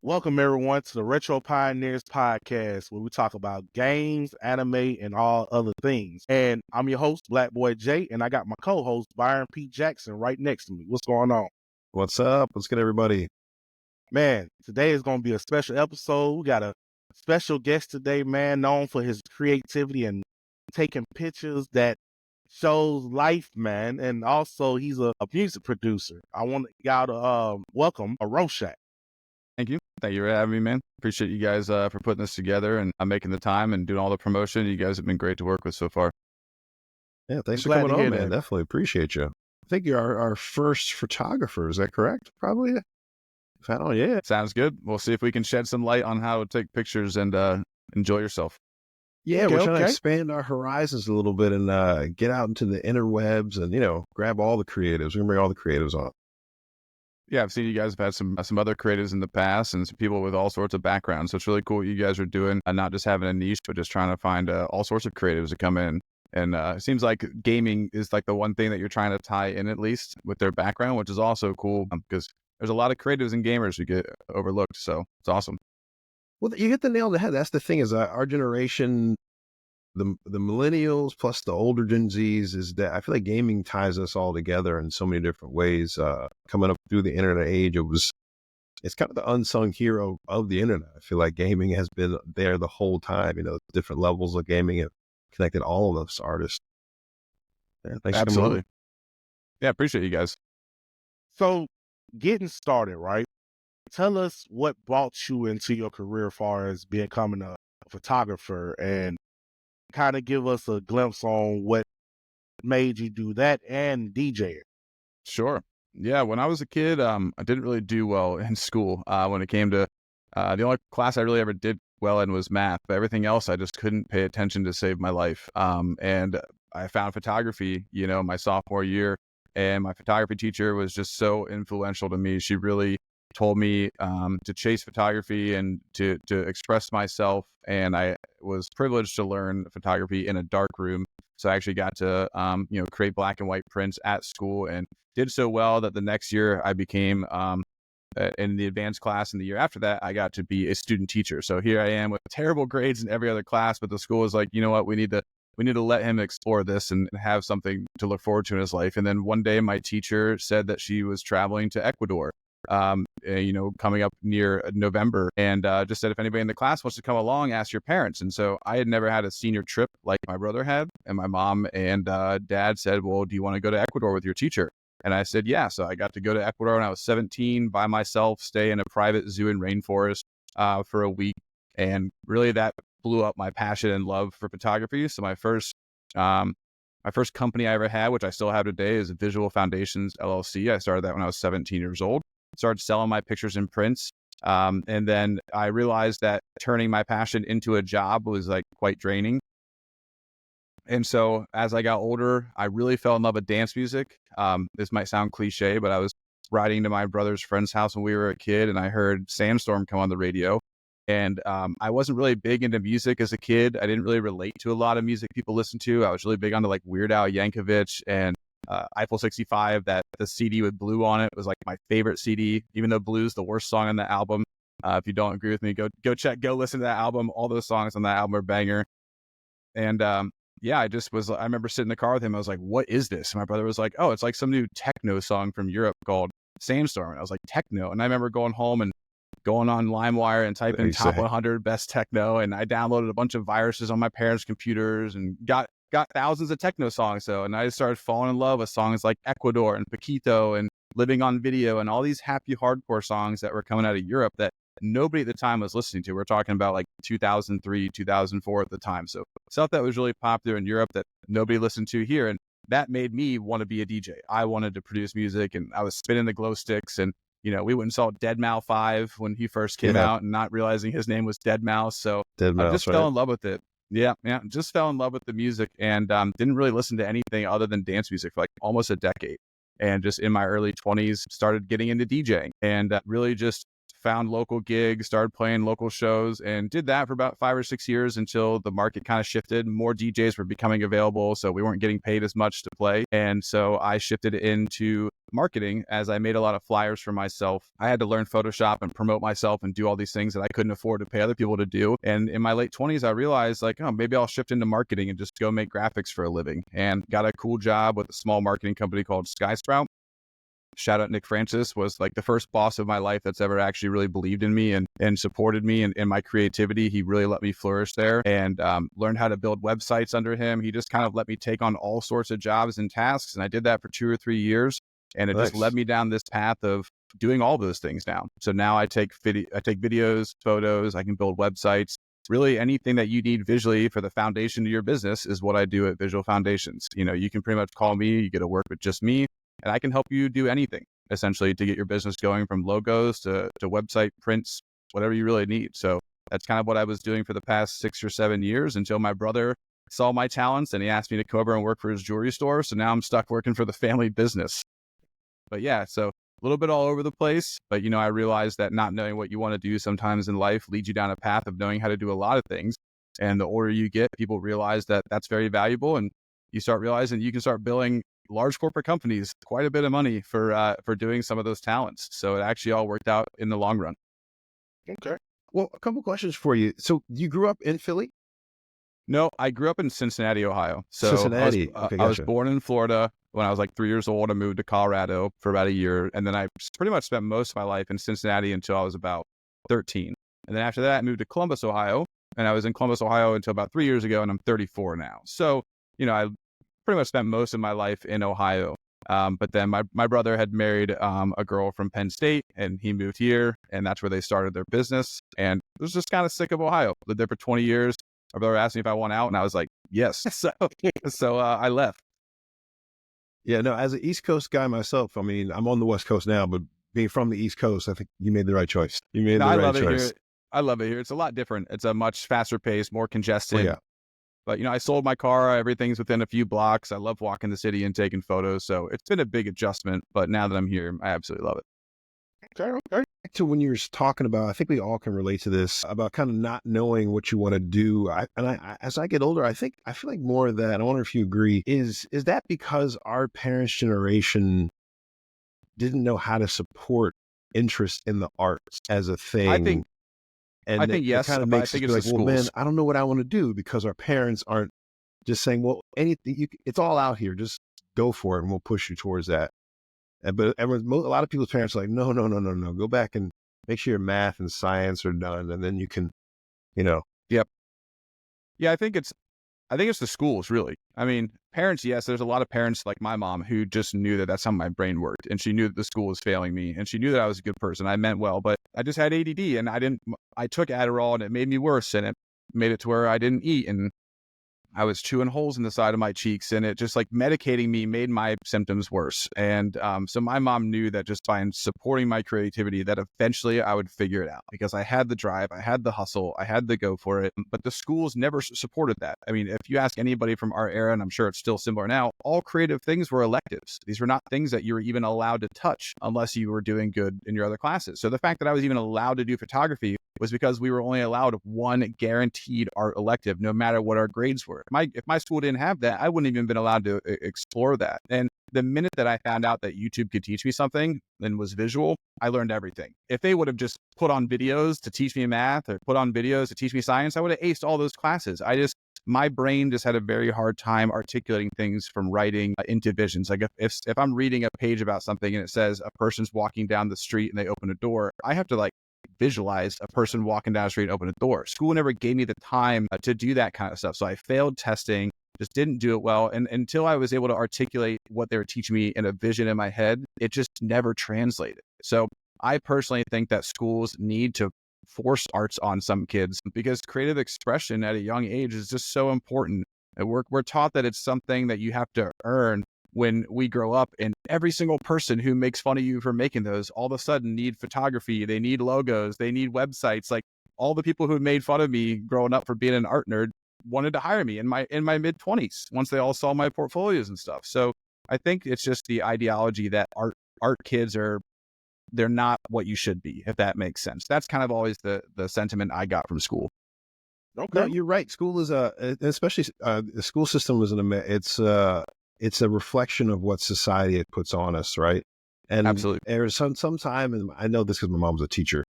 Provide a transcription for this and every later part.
Welcome everyone to the Retro Pioneers podcast, where we talk about games, anime, and all other things. And I'm your host, Black Boy Jay, and I got my co-host, Byron P. Jackson, right next to me. What's going on? What's up? What's good, everybody? Man, today is going to be a special episode. We got a special guest today, man, known for his creativity and taking pictures that shows life, man. And also, he's a music producer. I want y'all to welcome a Roarshak. Thank you. Thank you for having me, man. Appreciate you guys for putting this together and making the time and doing all the promotion. You guys have been great to work with so far. Yeah, thanks for coming on, man. Definitely appreciate you. I think you're our first photographer. Is that correct? Probably. If I don't, yeah. Sounds good. We'll see if we can shed some light on how to take pictures and enjoy yourself. Yeah, we're trying to expand our horizons a little bit and get out into the interwebs and, grab all the creatives. We're going to bring all the creatives on. Yeah, I've seen you guys have had some other creatives in the past and some people with all sorts of backgrounds. So it's really cool what you guys are doing, not just having a niche, but just trying to find all sorts of creatives to come in. And it seems like gaming is like the one thing that you're trying to tie in, at least with their background, which is also cool because there's a lot of creatives and gamers who get overlooked. So it's awesome. Well, you hit the nail on the head. That's the thing is our generation, the millennials plus the older Gen Zs, is that I feel like gaming ties us all together in so many different ways. Coming up through the internet age, it's kind of the unsung hero of the internet. I feel like gaming has been there the whole time. Different levels of gaming have connected all of us artists. Yeah, thanks. Absolutely. Yeah, appreciate you guys. So, getting started, right? Tell us what brought you into your career as far as becoming a photographer, and kind of give us a glimpse on what made you do that and DJing. Sure. Yeah, when I was a kid, I didn't really do well in school. When it came to the only class I really ever did well in was math, but everything else I just couldn't pay attention to save my life. And I found photography, my sophomore year, and my photography teacher was just so influential to me. She really told me to chase photography and to express myself. And I was privileged to learn photography in a dark room. So I actually got to, create black and white prints at school and did so well that the next year I became, in the advanced class, and the year after that, I got to be a student teacher. So here I am with terrible grades in every other class, but the school was like, you know what, we need to let him explore this and have something to look forward to in his life. And then one day my teacher said that she was traveling to Ecuador, coming up near November, and just said, if anybody in the class wants to come along, ask your parents. And so I had never had a senior trip like my brother had, and my mom and dad said, well, do you want to go to Ecuador with your teacher? And I said, yeah. So I got to go to Ecuador when I was 17 by myself, stay in a private zoo and rainforest for a week. And really that blew up my passion and love for photography. So my first company I ever had, which I still have today, is Visual Foundations LLC. I started that when I was 17 years old. Started selling my pictures and prints. And then I realized that turning my passion into a job was like quite draining. And so as I got older, I really fell in love with dance music. This might sound cliche, but I was riding to my brother's friend's house when we were a kid, and I heard Sandstorm come on the radio. And I wasn't really big into music as a kid. I didn't really relate to a lot of music people listen to. I was really big onto like Weird Al Yankovic and Eiffel 65. That the CD with Blue on it was like my favorite CD, even though Blue's the worst song on the album. If you don't agree with me, go listen to that album. All those songs on that album are banger. And I remember sitting in the car with him. I was like, what is this? And my brother was like, oh, it's like some new techno song from Europe called Sandstorm. And I was like, techno. And I remember going home and going on LimeWire and typing top 100 best techno. And I downloaded a bunch of viruses on my parents' computers and got thousands of techno songs. And I just started falling in love with songs like Ecuador and Paquito and Living on Video and all these happy hardcore songs that were coming out of Europe that nobody at the time was listening to. We're talking about like 2003, 2004 at the time. So stuff that was really popular in Europe that nobody listened to here. And that made me want to be a DJ. I wanted to produce music, and I was spinning the glow sticks. And, we went and saw Deadmau 5 when he first came out, and not realizing his name was Deadmau. So I just fell in love with it. Yeah. Just fell in love with the music, and didn't really listen to anything other than dance music for like almost a decade. And just in my early 20s, started getting into DJing, and really just found local gigs, started playing local shows, and did that for about 5 or 6 years until the market kind of shifted. More DJs were becoming available, so we weren't getting paid as much to play. And so I shifted into marketing, as I made a lot of flyers for myself. I had to learn Photoshop and promote myself and do all these things that I couldn't afford to pay other people to do. And in my late 20s, I realized like, oh, maybe I'll shift into marketing and just go make graphics for a living, and got a cool job with a small marketing company called Skysprout. Shout out Nick Francis, was like the first boss of my life that's ever actually really believed in me and supported me and my creativity. He really let me flourish there, and learned how to build websites under him. He just kind of let me take on all sorts of jobs and tasks. And I did that for 2 or 3 years. And it just led me down this path of doing all those things now. So now I take videos, photos, I can build websites. Really anything that you need visually for the foundation of your business is what I do at Visual Foundations. You know, you can pretty much call me, you get to work with just me, and I can help you do anything essentially to get your business going, from logos to website prints, whatever you really need. So that's kind of what I was doing for the past 6 or 7 years, until my brother saw my talents and he asked me to come over and work for his jewelry store. So now I'm stuck working for the family business. But yeah, so a little bit all over the place. But, you know, I realized that not knowing what you want to do sometimes in life leads you down a path of knowing how to do a lot of things. And the older you get, people realize that that's very valuable. And you start realizing you can start billing large corporate companies quite a bit of money for doing some of those talents. So it actually all worked out in the long run. Okay. Well, a couple questions for you. So you grew up in Philly? No, I grew up in Cincinnati, Ohio. So Cincinnati. Okay, I was gotcha. born in Florida. When I was like 3 years old, I moved to Colorado for about a year. And then I pretty much spent most of my life in Cincinnati until I was about 13. And then after that, I moved to Columbus, Ohio. And I was in Columbus, Ohio until about 3 years ago. And I'm 34 now. So, you know, I pretty much spent most of my life in Ohio. But then my brother had married a girl from Penn State, and he moved here. And that's where they started their business. And I was just kind of sick of Ohio. Lived there for 20 years. My brother asked me if I want out, and I was like, yes. So I left. Yeah, no, as an East Coast guy myself, I mean, I'm on the West Coast now, but being from the East Coast, I think you made the right choice. You made the I right love it choice. here. I love it here. It's a lot different. It's a much faster pace, more Oh, congested. yeah. But, you know, I sold my car. Everything's within a few blocks. I love walking the city and taking photos. So it's been a big adjustment. But now that I'm here, I absolutely love it. Okay, okay. Back to when you were talking about, I think we all can relate to this, about kind of not knowing what you want to do. As I get older, I feel like more of that. I wonder if you agree. Is that because our parents' generation didn't know how to support interest in the arts as a thing? I think it yes, kind of but I makes us think be it's like, the well, man, schools. I don't know what I want to do, because our parents aren't just saying, well, anything, it's all out here. Just go for it, and we'll push you towards that. But a lot of people's parents are like, no, no, no, no, no. Go back and make sure your math and science are done, and then you can, you know. Yep. Yeah, I think it's the schools, really. I mean, parents, yes, there's a lot of parents like my mom who just knew that that's how my brain worked. And she knew that the school was failing me. And she knew that I was a good person. I meant well, but I just had ADD, and I took Adderall, and it made me worse. And it made it to where I didn't eat. And I was chewing holes in the side of my cheeks, and it just like medicating me made my symptoms worse. And so my mom knew that just by supporting my creativity, that eventually I would figure it out, because I had the drive, I had the hustle, I had the go for it. But the schools never supported that. I mean, if you ask anybody from our era, and I'm sure it's still similar now, all creative things were electives. These were not things that you were even allowed to touch unless you were doing good in your other classes. So the fact that I was even allowed to do photography was because we were only allowed one guaranteed art elective, no matter what our grades were. If my school didn't have that, I wouldn't even been allowed to explore that. And the minute that I found out that YouTube could teach me something and was visual, I learned everything. If they would have just put on videos to teach me math, or put on videos to teach me science, I would have aced all those classes. My brain just had a very hard time articulating things from writing into visions. Like if I'm reading a page about something and it says a person's walking down the street and they open a door, I have to like visualize a person walking down the street and open a door. School never gave me the time to do that kind of stuff. So I failed testing, just didn't do it well. And until I was able to articulate what they were teaching me in a vision in my head, it just never translated. So I personally think that schools need to force arts on some kids, because creative expression at a young age is just so important. And we're taught that it's something that you have to earn when we grow up, and every single person who makes fun of you for making those all of a sudden need photography, they need logos, they need websites. Like all the people who made fun of me growing up for being an art nerd wanted to hire me in my mid-20s once they all saw my portfolios and stuff. So I think it's just the ideology that art kids they're not what you should be, if that makes sense. That's kind of always the sentiment I got from school. Okay. No, you're right. School is especially the school system is it's a reflection of what society puts on us, right? And Absolutely. there was some time, and I know this because my mom was a teacher,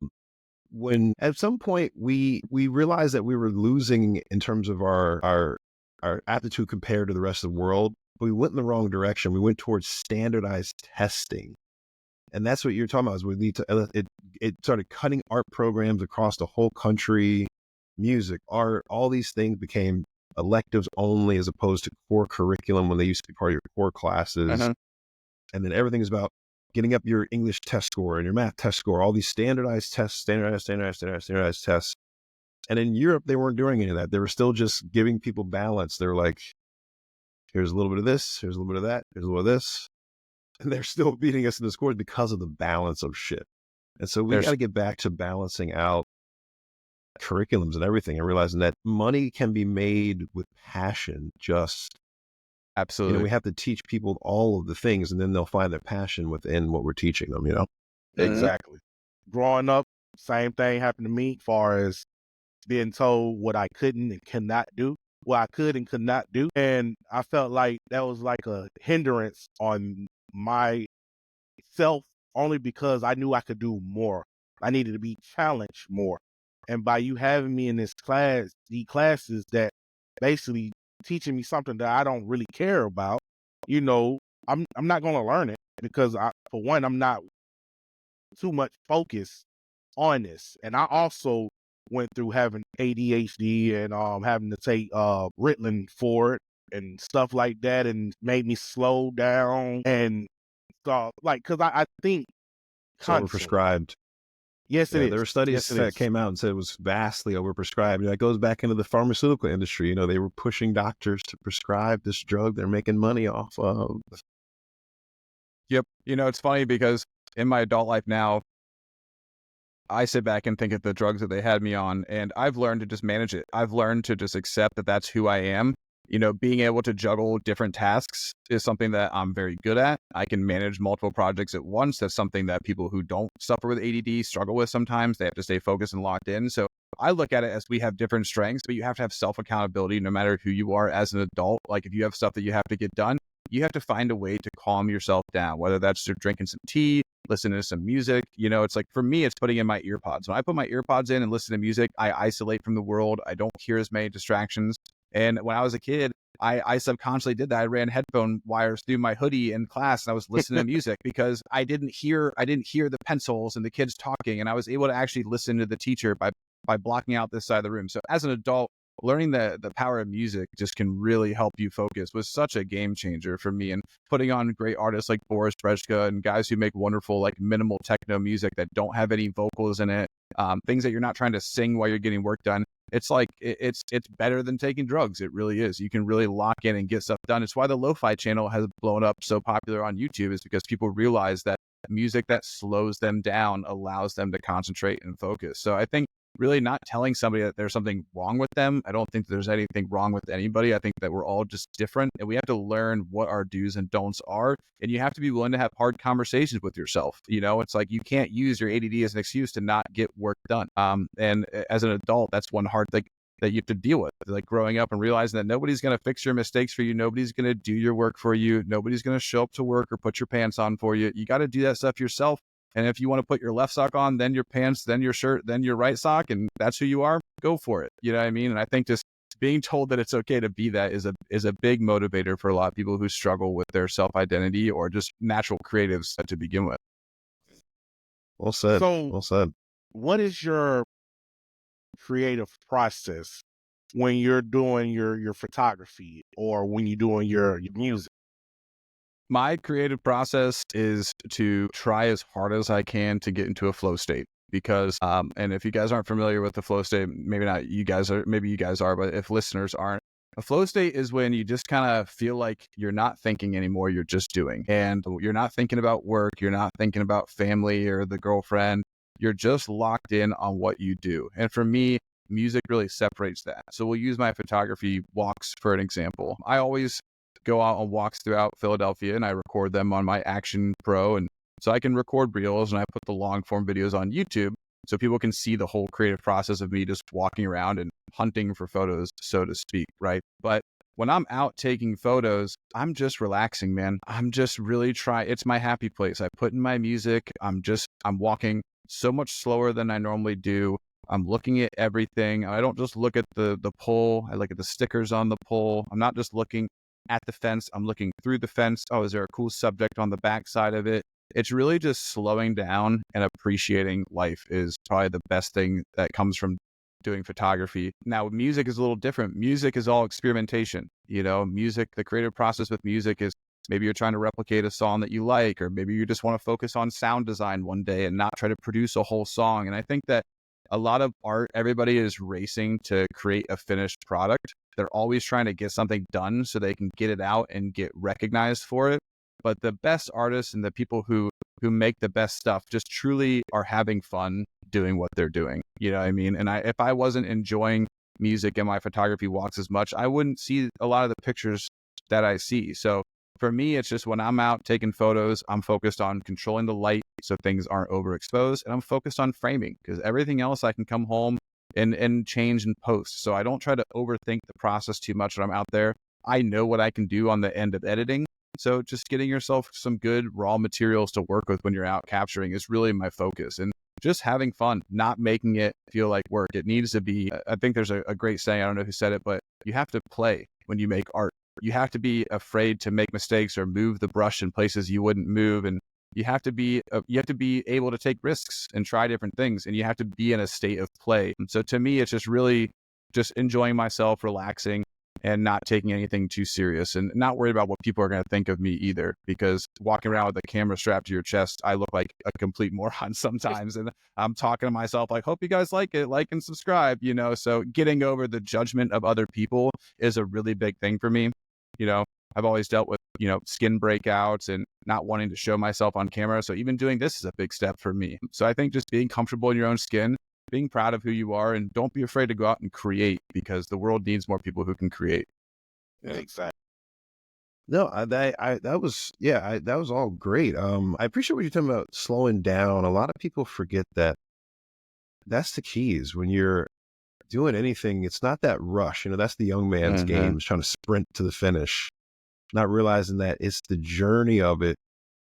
when at some point we realized that we were losing in terms of our aptitude compared to the rest of the world. We went in the wrong direction. We went towards standardized testing. And that's what you're talking about is we need to, it started cutting art programs across the whole country, music, art, all these things became electives only as opposed to core curriculum when they used to be part of your core classes. Uh-huh. And then everything is about getting up your English test score and your math test score, all these standardized tests, standardized tests. And in Europe, they weren't doing any of that. They were still just giving people balance. They were like, here's a little bit of this, here's a little bit of that, here's a little of this. And they're still beating us in the scores because of the balance of shit. And so we got to get back to balancing out curriculums and everything and realizing that money can be made with passion. Just, Absolutely. we have to teach people all of the things and then they'll find their passion within what we're teaching them, Exactly. Growing up, same thing happened to me as far as being told what I couldn't and cannot do, what I could and could not do. And I felt like that was like a hindrance on myself only because I knew I could do more. I needed to be challenged more. And by you having me in this class, these classes that basically teaching me something that I don't really care about, I'm not gonna learn it because for one, I'm not too much focused on this. And I also went through having ADHD and having to take Ritalin for it and stuff like that, and made me slow down and stuff because I think It's constantly. overprescribed. Yes, it Yeah, is. there were studies Yes, it that is. came out and said it was vastly overprescribed. That goes back into the pharmaceutical industry. They were pushing doctors to prescribe this drug they're making money off of. Yep. It's funny because in my adult life now, I sit back and think of the drugs that they had me on, and I've learned to just manage it. I've learned to just accept that that's who I am. Being able to juggle different tasks is something that I'm very good at. I can manage multiple projects at once. That's something that people who don't suffer with ADD struggle with sometimes. They have to stay focused and locked in. So I look at it as we have different strengths, but you have to have self-accountability no matter who you are as an adult. Like if you have stuff that you have to get done, you have to find a way to calm yourself down, whether that's through drinking some tea, listening to some music. It's like, for me, it's putting in my ear pods. When I put my ear pods in and listen to music, I isolate from the world. I don't hear as many distractions. And when I was a kid, I subconsciously did that. I ran headphone wires through my hoodie in class and I was listening to music because I didn't hear the pencils and the kids talking, and I was able to actually listen to the teacher by blocking out this side of the room. So as an adult, learning the power of music just can really help you focus was such a game changer for me. And putting on great artists like Boris Brejcha and guys who make wonderful, like minimal techno music that don't have any vocals in it, things that you're not trying to sing while you're getting work done. It's like, it's better than taking drugs. It really is. You can really lock in and get stuff done. It's why the lo-fi channel has blown up so popular on YouTube, is because people realize that music that slows them down allows them to concentrate and focus. So I think really not telling somebody that there's something wrong with them. I don't think there's anything wrong with anybody. I think that we're all just different, and we have to learn what our do's and don'ts are. And you have to be willing to have hard conversations with yourself. It's like you can't use your ADD as an excuse to not get work done. And as an adult, that's one hard thing that you have to deal with, like growing up and realizing that nobody's going to fix your mistakes for you. Nobody's going to do your work for you. Nobody's going to show up to work or put your pants on for you. You got to do that stuff yourself. And if you want to put your left sock on, then your pants, then your shirt, then your right sock, and that's who you are, go for it. You know what I mean? And I think just being told that it's okay to be that is a big motivator for a lot of people who struggle with their self-identity or just natural creatives to begin with. Well said. So, Well said. what is your creative process when you're doing your photography or when you're doing your music? My creative process is to try as hard as I can to get into a flow state, because and if you guys aren't familiar with the flow state, maybe not you guys are, maybe you guys are, but if listeners aren't, a flow state is when you just kind of feel like you're not thinking anymore, you're just doing. And you're not thinking about work, you're not thinking about family or the girlfriend, you're just locked in on what you do. And for me, music really separates that. So we'll use my photography walks for an example. I always go out on walks throughout Philadelphia and I record them on my Action Pro. And so I can record reels and I put the long form videos on YouTube so people can see the whole creative process of me just walking around and hunting for photos, so to speak, right? But when I'm out taking photos, I'm just relaxing, man. I'm just really it's my happy place. I put in my music. I'm walking so much slower than I normally do. I'm looking at everything. I don't just look at the pole. I look at the stickers on the pole. I'm not just looking at the fence. I'm looking through the fence. Oh, is there a cool subject on the back side of it? It's really just slowing down and appreciating life is probably the best thing that comes from doing photography. Now, music is a little different. Music is all experimentation. Music, the creative process with music is maybe you're trying to replicate a song that you like, or maybe you just want to focus on sound design one day and not try to produce a whole song. And I think that a lot of art, everybody is racing to create a finished product. They're always trying to get something done so they can get it out and get recognized for it. But the best artists and the people who make the best stuff just truly are having fun doing what they're doing. You know what I mean? And if I wasn't enjoying music in my photography walks as much, I wouldn't see a lot of the pictures that I see. So for me, it's just when I'm out taking photos, I'm focused on controlling the light so things aren't overexposed, and I'm focused on framing because everything else I can come home and change and post. So I don't try to overthink the process too much when I'm out there. I know what I can do on the end of editing. So just getting yourself some good raw materials to work with when you're out capturing is really my focus, and just having fun, not making it feel like work. It needs to be, I think there's a great saying, I don't know who said it, but you have to play when you make art. You have to be afraid to make mistakes or move the brush in places you wouldn't move. And you have to be able to take risks and try different things. And you have to be in a state of play. And so to me, it's just really just enjoying myself, relaxing, and not taking anything too serious, and not worried about what people are going to think of me either, because walking around with a camera strapped to your chest, I look like a complete moron sometimes. And I'm talking to myself like, hope you guys like it, like and subscribe, so getting over the judgment of other people is a really big thing for me. I've always dealt with, skin breakouts and not wanting to show myself on camera. So even doing this is a big step for me. So I think just being comfortable in your own skin, being proud of who you are, and don't be afraid to go out and create, because the world needs more people who can create. Yeah, exactly. No, that was all great. I appreciate what you're talking about slowing down. A lot of people forget that that's the keys when you're doing anything. It's not that rush. That's the young man's game, is trying to sprint to the finish, not realizing that it's the journey of it.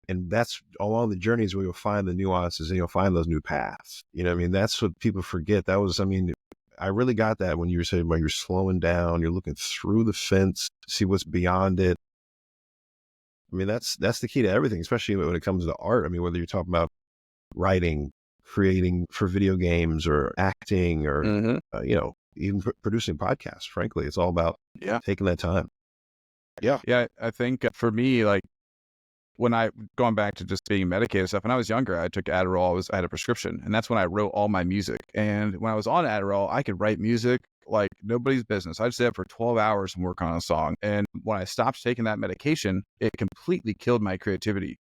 And that's along the journeys where you'll find the nuances and you'll find those new paths. That's what people forget. I really got that when you were saying about you're slowing down, you're looking through the fence, see what's beyond it. That's the key to everything, especially when it comes to art. Whether you're talking about writing, creating for video games or acting or, even producing podcasts, frankly, it's all about taking that time. Yeah. I think for me, like, going back to just being medicated stuff, when I was younger, I took Adderall. I had a prescription, and that's when I wrote all my music. And when I was on Adderall, I could write music like nobody's business. I'd stay up for 12 hours and work on a song. And when I stopped taking that medication, it completely killed my creativity.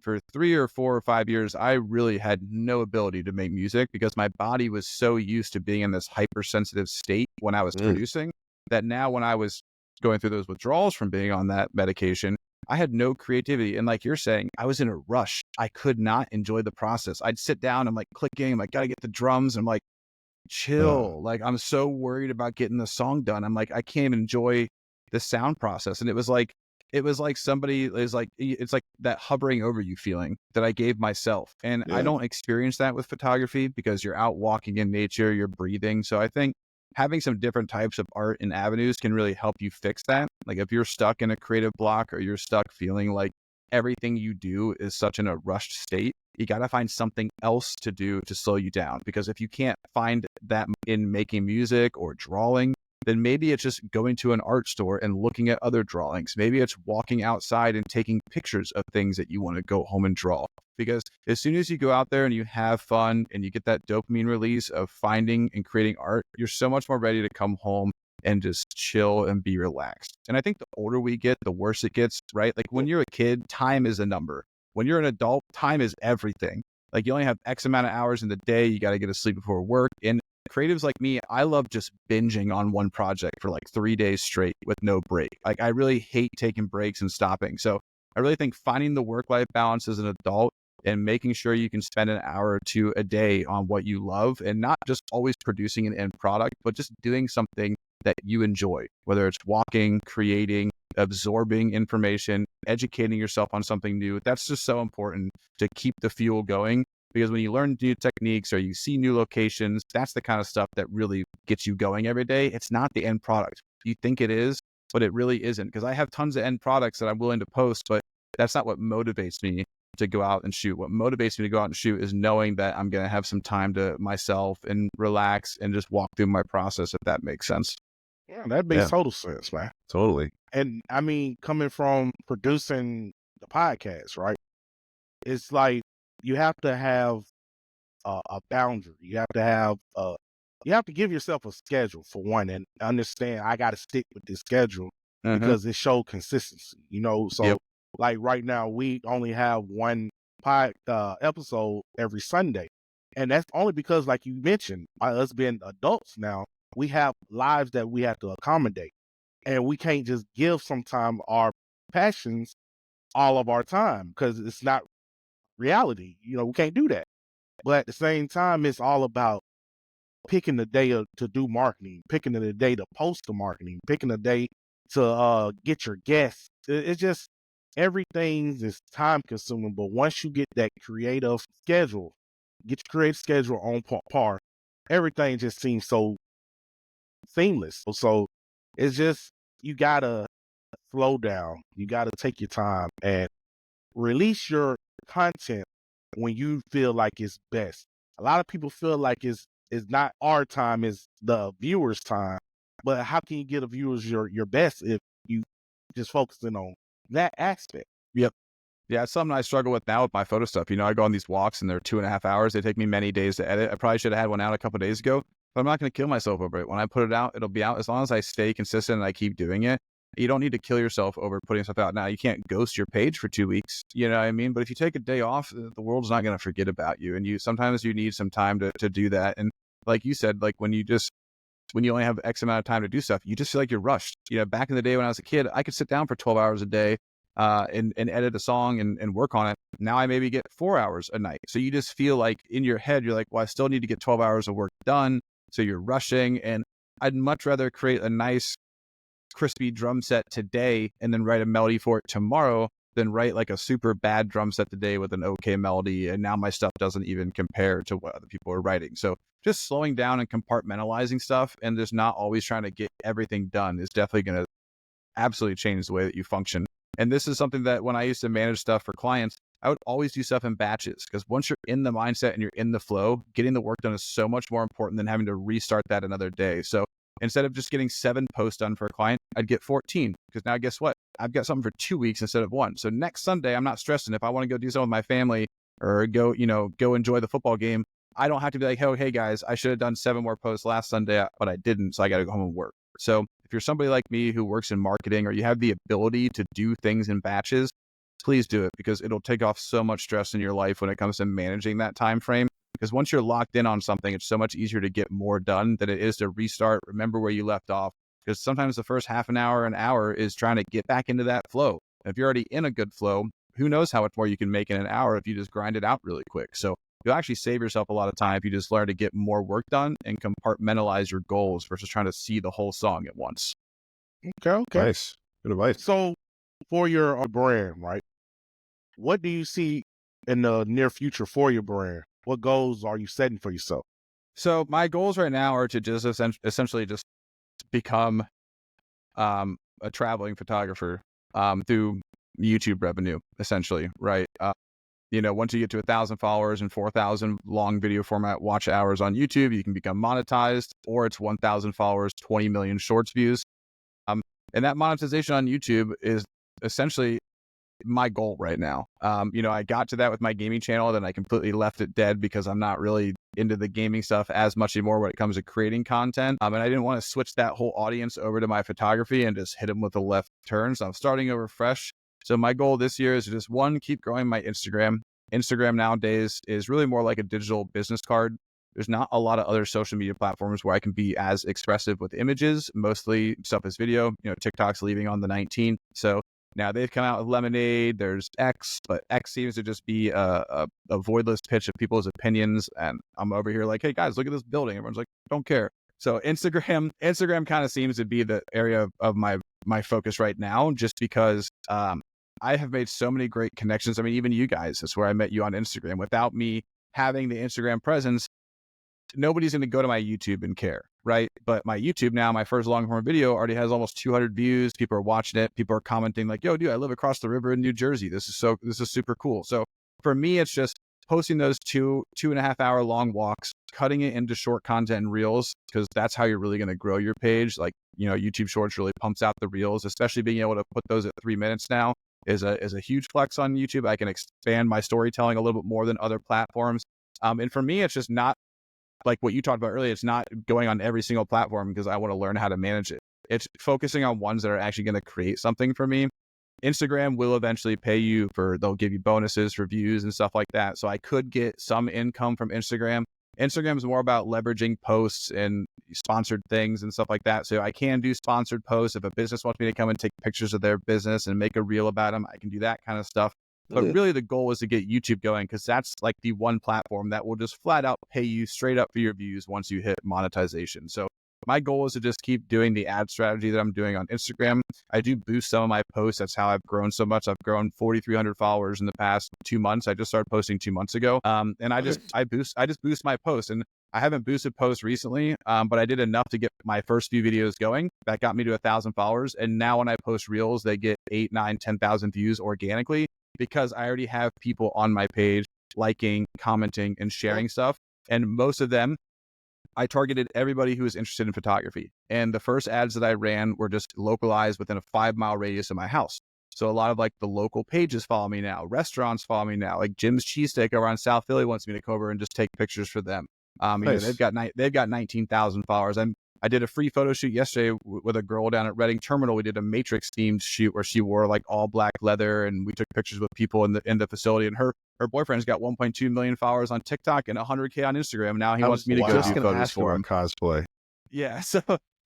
For 3 or 4 or 5 years, I really had no ability to make music because my body was so used to being in this hypersensitive state when I was producing, that now when I was going through those withdrawals from being on that medication, I had no creativity. And like you're saying, I was in a rush. I could not enjoy the process. I'd sit down, I'm like clicking, I'm like, gotta get the drums. I'm like, chill. Like, I'm so worried about getting the song done. I'm like, I can't even enjoy the sound process. And it was like somebody is like, it's like that hovering over you feeling that I gave myself. And I don't experience that with photography because you're out walking in nature, you're breathing. So I think having some different types of art and avenues can really help you fix that. Like if you're stuck in a creative block or you're stuck feeling like everything you do is such in a rushed state, you got to find something else to do to slow you down. Because if you can't find that in making music or drawing, then maybe it's just going to an art store and looking at other drawings. Maybe it's walking outside and taking pictures of things that you want to go home and draw. Because as soon as you go out there and you have fun and you get that dopamine release of finding and creating art, you're so much more ready to come home and just chill and be relaxed. And I think the older we get, the worse it gets, right? Like when you're a kid, time is a number. When you're an adult, time is everything. Like you only have X amount of hours in the day. You got to get to sleep before work. And creatives like me, I love just binging on one project for like 3 days straight with no break. Like I really hate taking breaks and stopping. So I really think finding the work-life balance as an adult and making sure you can spend an hour or two a day on what you love, and not just always producing an end product, but just doing something that you enjoy, whether it's walking, creating, absorbing information, educating yourself on something new. That's just so important to keep the fuel going, because when you learn new techniques or you see new locations, that's the kind of stuff that really gets you going every day. It's not the end product. You think it is, but it really isn't, because I have tons of end products that I'm willing to post, but that's not what motivates me to go out and shoot. What motivates me to go out and shoot is knowing that I'm going to have some time to myself and relax and just walk through my process, if that makes sense. Yeah, that makes total sense, man. Totally. And I mean, coming from producing the podcast, right? It's like you have to have a boundary. You have to give yourself a schedule for one, and understand I got to stick with this schedule because it shows consistency. So Yep. like right now, we only have one episode every Sunday, and that's only because, like you mentioned, us being adults now, we have lives that we have to accommodate, and we can't just give sometime our passions all of our time because it's not reality. We can't do that. But at the same time, it's all about picking the day to do marketing, picking the day to post the marketing, picking the day to get your guests. It's just everything is time consuming. But once you get that creative schedule, get your creative schedule on par, everything just seems so seamless. So it's just, you gotta slow down. You gotta take your time and release your content when you feel like it's best. A lot of people feel like it's not our time, it's the viewer's time. But how can you get a viewers your best if you just focusing on that aspect? Yep. Yeah, it's something I struggle with now with my photo stuff. I go on these walks and they're 2.5 hours. They take me many days to edit. I probably should have had one out a couple of days ago, but I'm not going to kill myself over it. When I put it out, it'll be out. As long as I stay consistent and I keep doing it, you don't need to kill yourself over putting stuff out. Now, you can't ghost your page for 2 weeks, you know what I mean? But if you take a day off, the world's not going to forget about you. And sometimes you need some time to do that. And like you said, like when you only have X amount of time to do stuff, you just feel like you're rushed. Back in the day when I was a kid, I could sit down for 12 hours a day and edit a song and work on it. Now I maybe get 4 hours a night. So you just feel like in your head, you're like, well, I still need to get 12 hours of work done. So you're rushing. And I'd much rather create a nice, crispy drum set today and then write a melody for it tomorrow than write like a super bad drum set today with an okay melody. And now my stuff doesn't even compare to what other people are writing. So just slowing down and compartmentalizing stuff and just not always trying to get everything done is definitely going to absolutely change the way that you function. And this is something that when I used to manage stuff for clients, I would always do stuff in batches, because once you're in the mindset and you're in the flow, getting the work done is so much more important than having to restart that another day. So instead of just getting 7 posts done for a client, I'd get 14, because now guess what? I've got something for 2 weeks instead of 1. So next Sunday, I'm not stressing. If I want to go do something with my family or go enjoy the football game, I don't have to be like, oh, hey guys, I should have done 7 more posts last Sunday, but I didn't. So I got to go home and work. So if you're somebody like me who works in marketing, or you have the ability to do things in batches, please do it, because it'll take off so much stress in your life when it comes to managing that time frame. Because once you're locked in on something, it's so much easier to get more done than it is to restart, remember where you left off. Because sometimes the first half an hour is trying to get back into that flow. If you're already in a good flow, who knows how much more you can make in an hour if you just grind it out really quick. So you'll actually save yourself a lot of time if you just learn to get more work done and compartmentalize your goals versus trying to see the whole song at once. Okay. Nice. Good advice. So for your brand, right? What do you see in the near future for your brand? What goals are you setting for yourself? So my goals right now are to just essentially just become a traveling photographer through YouTube revenue, essentially, right? Once you get to 1,000 followers and 4,000 long video format watch hours on YouTube, you can become monetized, or it's 1,000 followers, 20 million shorts views. And that monetization on YouTube is essentially my goal right now. I got to that with my gaming channel, then I completely left it dead because I'm not really into the gaming stuff as much anymore when it comes to creating content. And I didn't want to switch that whole audience over to my photography and just hit them with a left turn. So I'm starting over fresh. So my goal this year is to just, one, keep growing my Instagram. Instagram nowadays is really more like a digital business card. There's not a lot of other social media platforms where I can be as expressive with images. Mostly stuff is video. TikTok's leaving on the 19th. So now they've come out with Lemonade. There's X, but X seems to just be a voidless pitch of people's opinions. And I'm over here like, hey guys, look at this building. Everyone's like, don't care. So Instagram kind of seems to be the area of my focus right now, just because I have made so many great connections. I mean, even you guys, that's where I met you on Instagram. Without me having the Instagram presence, nobody's going to go to my YouTube and care, right? But my YouTube now, my first long form video already has almost 200 views. People are watching it. People are commenting like, yo, dude, I live across the river in New Jersey. This is super cool. So for me, it's just posting those 2.5 hour long walks, cutting it into short content and reels, because that's how you're really going to grow your page. Like, YouTube Shorts really pumps out the reels, especially being able to put those at 3 minutes now is a huge flex on YouTube. I can expand my storytelling a little bit more than other platforms. And for me, it's just not like what you talked about earlier. It's not going on every single platform because I want to learn how to manage it. It's focusing on ones that are actually going to create something for me. Instagram will eventually pay you they'll give you bonuses for views and stuff like that. So I could get some income from Instagram. Instagram is more about leveraging posts and sponsored things and stuff like that. So I can do sponsored posts. If a business wants me to come and take pictures of their business and make a reel about them, I can do that kind of stuff. But really the goal is to get YouTube going, because that's like the one platform that will just flat out pay you straight up for your views once you hit monetization. So my goal is to just keep doing the ad strategy that I'm doing on Instagram. I do boost some of my posts. That's how I've grown so much. I've grown 4,300 followers in the past 2 months. I just started posting 2 months ago. And I just boost my posts. And I haven't boosted posts recently, but I did enough to get my first few videos going. That got me to 1,000 followers. And now when I post reels, they get 8, 9, 10,000 views organically, because I already have people on my page liking, commenting, and sharing stuff. And most of them, I targeted everybody who was interested in photography. And the first ads that I ran were just localized within a 5-mile radius of my house. So a lot of like the local pages follow me now. Restaurants follow me now. Like Jim's Cheesesteak over on South Philly wants me to come over and just take pictures for them. Nice. They've got 19,000 followers. I did a free photo shoot yesterday with a girl down at Reading Terminal. We did a Matrix themed shoot where she wore like all black leather, and we took pictures with people in the facility. And her boyfriend's got 1.2 million followers on TikTok and 100K on Instagram. Now he wants me to go do photos for him. Cosplay. Yeah.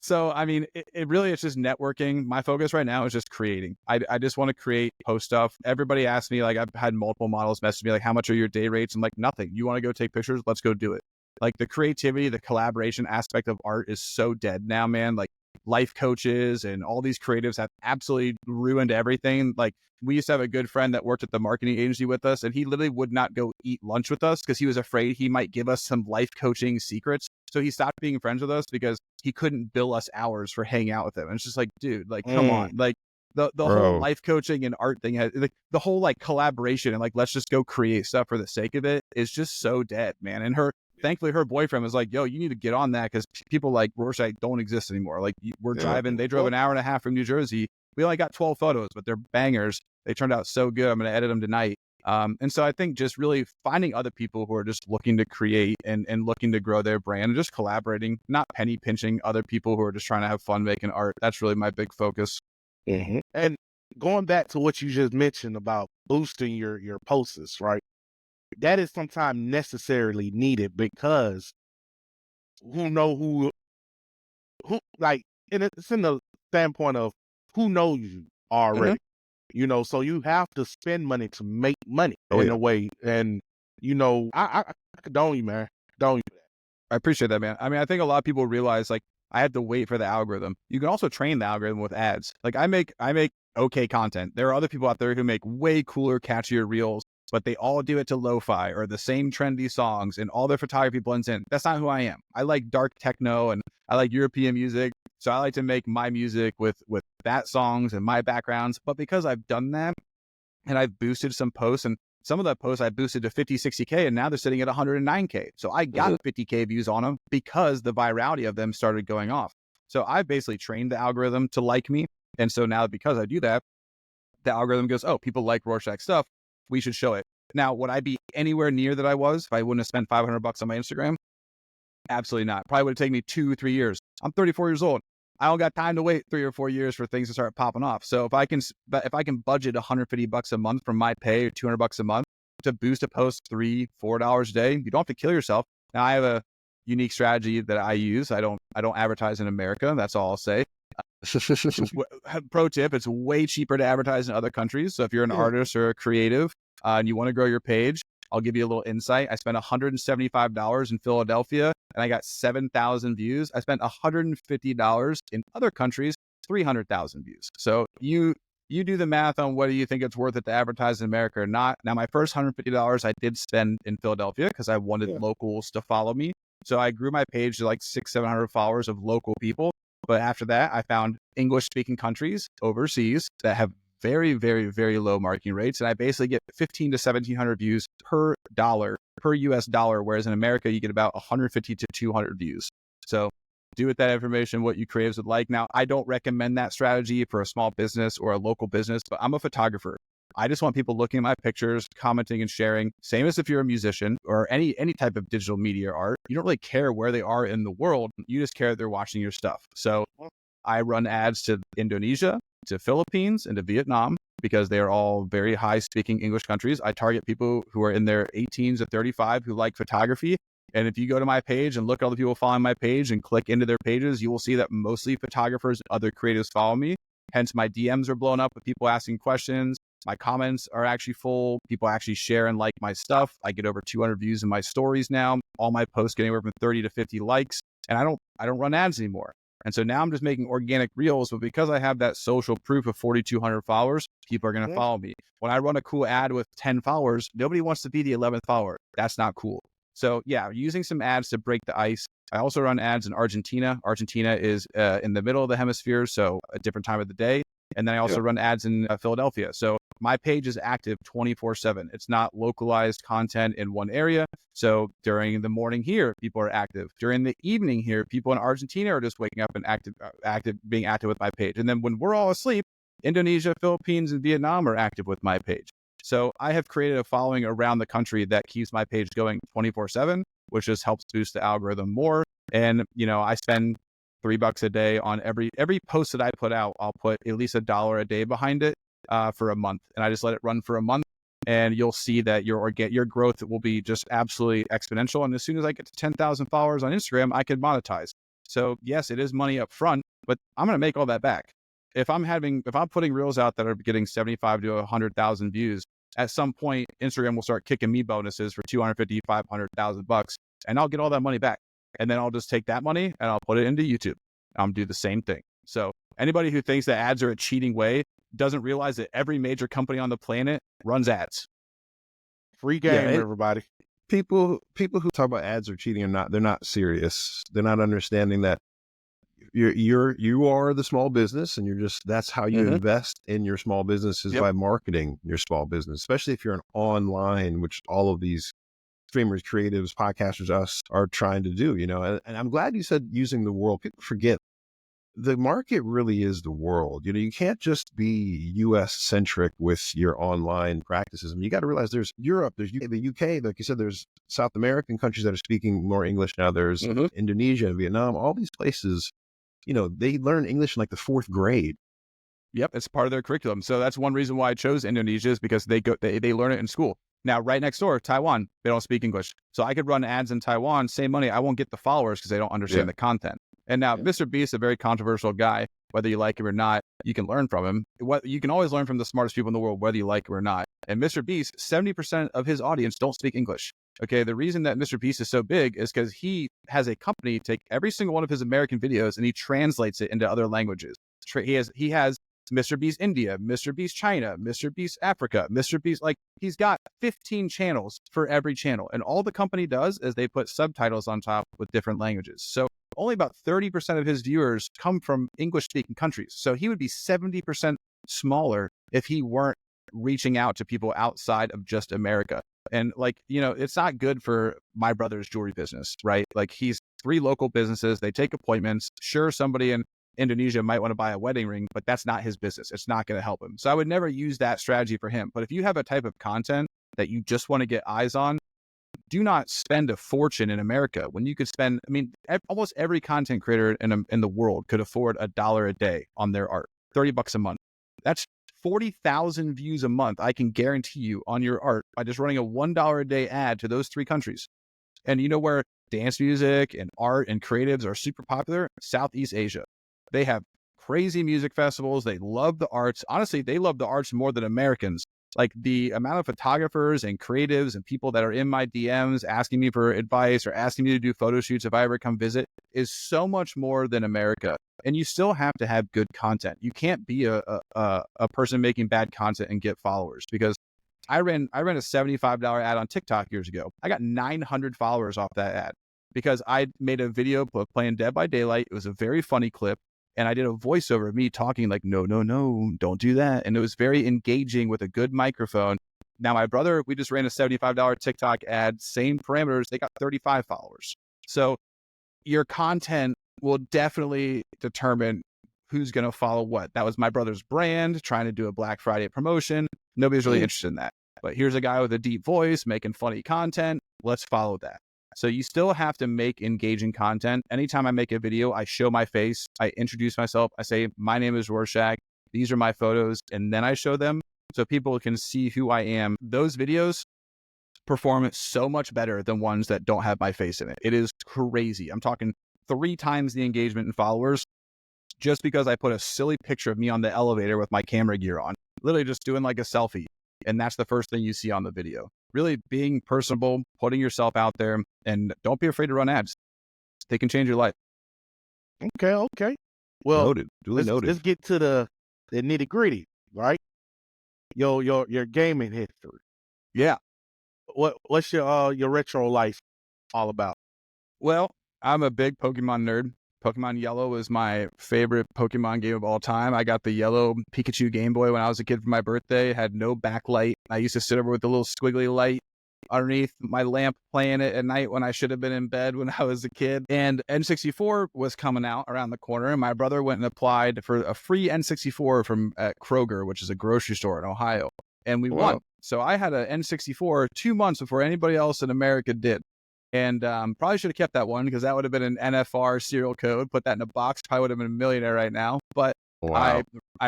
So I mean, it really is just networking. My focus right now is just creating. I just want to create, post stuff. Everybody asks me, like, I've had multiple models message me like, how much are your day rates? I'm like, nothing. You want to go take pictures? Let's go do it. Like the creativity, the collaboration aspect of art is so dead now, man. Like life coaches and all these creatives have absolutely ruined everything. Like we used to have a good friend that worked at the marketing agency with us, and he literally would not go eat lunch with us because he was afraid he might give us some life coaching secrets. So he stopped being friends with us because he couldn't bill us hours for hanging out with him. And it's just like, dude, like, come on. Like the whole life coaching and art thing has like the whole like collaboration and like, let's just go create stuff for the sake of it is just so dead, man. And thankfully her boyfriend was like, yo, you need to get on that, because people like Roarshak don't exist anymore. Like we're driving, they drove an hour and a half from New Jersey. We only got 12 photos, but they're bangers. They turned out so good. I'm going to edit them tonight. And so I think just really finding other people who are just looking to create and looking to grow their brand and just collaborating, not penny pinching other people who are just trying to have fun making art. That's really my big focus. Mm-hmm. And going back to what you just mentioned about boosting your posts, right? That is sometimes necessarily needed, because who like, and it's in the standpoint of who knows you already, so you have to spend money to make money in a way. And, I condone you, man. Condone you. I appreciate that, man. I mean, I think a lot of people realize like I had to wait for the algorithm. You can also train the algorithm with ads. Like I make okay content. There are other people out there who make way cooler, catchier reels, but they all do it to lo-fi or the same trendy songs, and all their photography blends in. That's not who I am. I like dark techno and I like European music. So I like to make my music with that songs and my backgrounds. But because I've done that and I've boosted some posts, and some of the posts I boosted to 50, 60K, and now they're sitting at 109K. So I got 50K views on them because the virality of them started going off. So I basically trained the algorithm to like me. And so now because I do that, the algorithm goes, oh, people like Roarshak stuff. We should show it. Now, would I be anywhere near that I was if I wouldn't have spent $500 on my Instagram? Absolutely not. Probably would have taken me 2-3 years. I'm 34 years old. I don't got time to wait 3 or 4 years for things to start popping off. So if I can budget $150 a month from my pay, or $200 a month to boost a post $3-4 a day, you don't have to kill yourself. Now I have a unique strategy that I use. I don't advertise in America. That's all I'll say. Pro tip: it's way cheaper to advertise in other countries. So if you're an artist or a creative and you want to grow your page, I'll give you a little insight. I spent $175 in Philadelphia and I got 7,000 views. I spent $150 in other countries, 300,000 views. So you do the math on whether you think it's worth it to advertise in America or not. Now, my first $150 I did spend in Philadelphia because I wanted locals to follow me. So I grew my page to like 600-700 followers of local people. But after that, I found English-speaking countries overseas that have very, very, very low marketing rates. And I basically get 15 to 1,700 views per dollar, per US dollar, whereas in America, you get about 150 to 200 views. So do with that information what you creatives would like. Now, I don't recommend that strategy for a small business or a local business, but I'm a photographer. I just want people looking at my pictures, commenting and sharing. Same as if you're a musician or any type of digital media art. You don't really care where they are in the world. You just care that they're watching your stuff. So I run ads to Indonesia, to Philippines, and to Vietnam because they are all very high speaking English countries. I target people who are in their 18s to 35 who like photography. And if you go to my page and look at all the people following my page and click into their pages, you will see that mostly photographers and other creatives follow me. Hence, my DMs are blown up with people asking questions. My comments are actually full. People actually share and like my stuff. I get over 200 views in my stories now. All my posts get anywhere from 30 to 50 likes. And I don't run ads anymore. And so now I'm just making organic reels, but because I have that social proof of 4,200 followers, people are going to follow me. When I run a cool ad with 10 followers, nobody wants to be the 11th follower. That's not cool. So yeah, using some ads to break the ice. I also run ads in Argentina. Argentina is in the middle of the hemisphere, so a different time of the day. And then I also run ads in Philadelphia. So my page is active 24/7. It's not localized content in one area. So during the morning here, people are active. During the evening here, people in Argentina are just waking up and being active with my page. And then when we're all asleep, Indonesia, Philippines, and Vietnam are active with my page. So I have created a following around the country that keeps my page going 24/7, which just helps boost the algorithm more. And, I spend $3 a day on every post that I put out. I'll put at least $1 a day behind it for a month. And I just let it run for a month. And you'll see that your growth will be just absolutely exponential. And as soon as I get to 10,000 followers on Instagram, I can monetize. So yes, it is money up front, but I'm going to make all that back. If I'm putting reels out that are getting 75 to 100,000 views, at some point, Instagram will start kicking me bonuses for 250, 500,000 bucks, and I'll get all that money back. And then I'll just take that money and I'll put it into YouTube. I'll do the same thing. So anybody who thinks that ads are a cheating way doesn't realize that every major company on the planet runs ads. Free game, everybody. People who talk about ads are cheating or not, they're not serious. They're not understanding that you are the small business, and that's how you invest in your small business is by marketing your small business, especially if you're an online, which all of these streamers, creatives, podcasters, us are trying to do, and I'm glad you said using the world. People forget the market really is the world. You can't just be US centric with your online practices. I mean, you got to realize there's Europe, there's the UK, like you said, there's South American countries that are speaking more English now. There's Indonesia and Vietnam, all these places. They learn English in like the 4th grade. Yep, it's part of their curriculum. So that's one reason why I chose Indonesia, is because they learn it in school. Now, right next door, Taiwan, they don't speak English. So I could run ads in Taiwan, same money. I won't get the followers because they don't understand the content. And now Mr. Beast, a very controversial guy, whether you like him or not, you can learn from him. You can always learn from the smartest people in the world, whether you like him or not. And Mr. Beast, 70% of his audience don't speak English. Okay, the reason that Mr. Beast is so big is because he has a company take every single one of his American videos and he translates it into other languages. He has Mr. Beast India, Mr. Beast China, Mr. Beast Africa, Mr. Beast, he's got 15 channels for every channel. And all the company does is they put subtitles on top with different languages. So only about 30% of his viewers come from English speaking countries. So he would be 70% smaller if he weren't reaching out to people outside of just America. And it's not good for my brother's jewelry business, right? He's 3 local businesses. They take appointments. Sure, somebody in Indonesia might want to buy a wedding ring, but that's not his business. It's not going to help him. So I would never use that strategy for him. But if you have a type of content that you just want to get eyes on, do not spend a fortune in America when you could spend, almost every content creator in the world could afford $1 a day on their art, $30 a month. That's 40,000 views a month, I can guarantee you, on your art by just running a $1 a day ad to those 3 countries. And you know where dance music and art and creatives are super popular? Southeast Asia. They have crazy music festivals. They love the arts. Honestly, they love the arts more than Americans. Like the amount of photographers and creatives and people that are in my DMs asking me for advice or asking me to do photo shoots if I ever come visit is so much more than America. And you still have to have good content. You can't be a person making bad content and get followers, because I ran a $75 ad on TikTok years ago. I got 900 followers off that ad because I made a video playing Dead by Daylight. It was a very funny clip. And I did a voiceover of me talking like, no, don't do that. And it was very engaging with a good microphone. Now, my brother, we just ran a $75 TikTok ad, same parameters. They got 35 followers. So your content will definitely determine who's going to follow what. That was my brother's brand, trying to do a Black Friday promotion. Nobody's really interested in that. But here's a guy with a deep voice making funny content. Let's follow that. So you still have to make engaging content. Anytime I make a video, I show my face, I introduce myself, I say, my name is Roarshak, these are my photos, and then I show them so people can see who I am. Those videos perform so much better than ones that don't have my face in it. It is crazy. I'm talking 3 times the engagement and followers just because I put a silly picture of me on the elevator with my camera gear on, literally just doing like a selfie. And that's the first thing you see on the video. Really being personable, putting yourself out there, and don't be afraid to run ads. They can change your life. Okay. Well, Noted. Duly noted. Let's get to the nitty gritty, right? Your gaming history. Yeah. What's your retro life all about? Well, I'm a big Pokemon nerd. Pokemon Yellow was my favorite Pokemon game of all time. I got the yellow Pikachu Game Boy when I was a kid for my birthday. It had no backlight. I used to sit over with the little squiggly light underneath my lamp playing it at night when I should have been in bed when I was a kid. And N64 was coming out around the corner, and my brother went and applied for a free N64 from Kroger, which is a grocery store in Ohio. And we won. So I had an N64 2 months before anybody else in America did. And probably should have kept that one because that would have been an NFR serial code. Put that in a box, probably would have been a millionaire right now. But I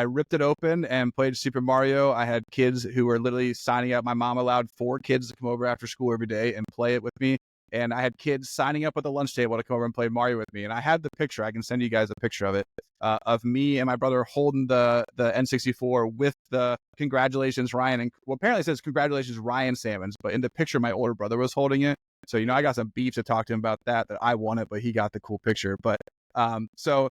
ripped it open and played Super Mario. I had kids who were literally signing up. My mom allowed 4 kids to come over after school every day and play it with me. And I had kids signing up at the lunch table to come over and play Mario with me. And I had the picture. I can send you guys a picture of it, of me and my brother holding the N64 with the congratulations, Ryan. And well, apparently it says congratulations, Ryan Salmons. But in the picture, my older brother was holding it. So, I got some beef to talk to him about that I won it, but he got the cool picture. But so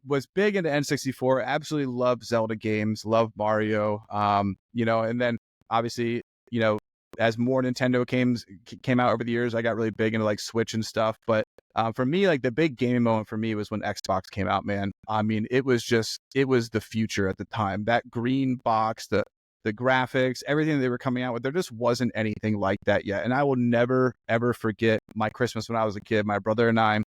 was big into N64, absolutely loved Zelda games, loved Mario, and then obviously, as more Nintendo came out over the years, I got really big into like Switch and stuff. But for me, like the big gaming moment for me was when Xbox came out, man. I mean, it was the future at the time. That green box, the graphics, everything they were coming out with, there just wasn't anything like that yet. And I will never, ever forget my Christmas when I was a kid. My brother and I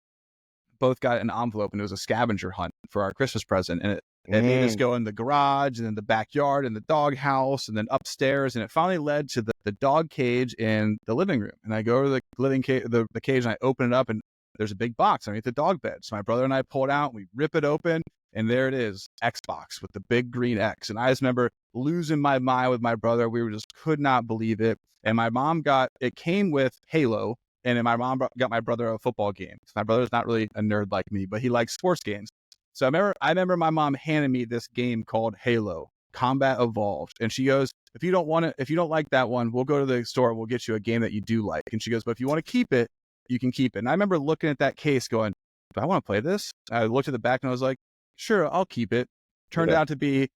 both got an envelope, and it was a scavenger hunt for our Christmas present. And it made us go in the garage and then the backyard and the dog house and then upstairs. And it finally led to the dog cage in the living room. And I go to the living cage, the cage, and I open it up, and there's a big box underneath the dog bed. So my brother and I pull it out, and we rip it open, and there it is, Xbox with the big green X. And I just remember losing my mind with my brother. We just could not believe it. And my mom it came with Halo. And then my mom got my brother a football game. My brother's not really a nerd like me, but he likes sports games. So I remember my mom handed me this game called Halo Combat Evolved. And she goes, if you don't like that one, we'll go to the store and we'll get you a game that you do like. And she goes, but if you want to keep it, you can keep it. And I remember looking at that case going, do I want to play this? I looked at the back and I was like, sure, I'll keep it. Turned out to be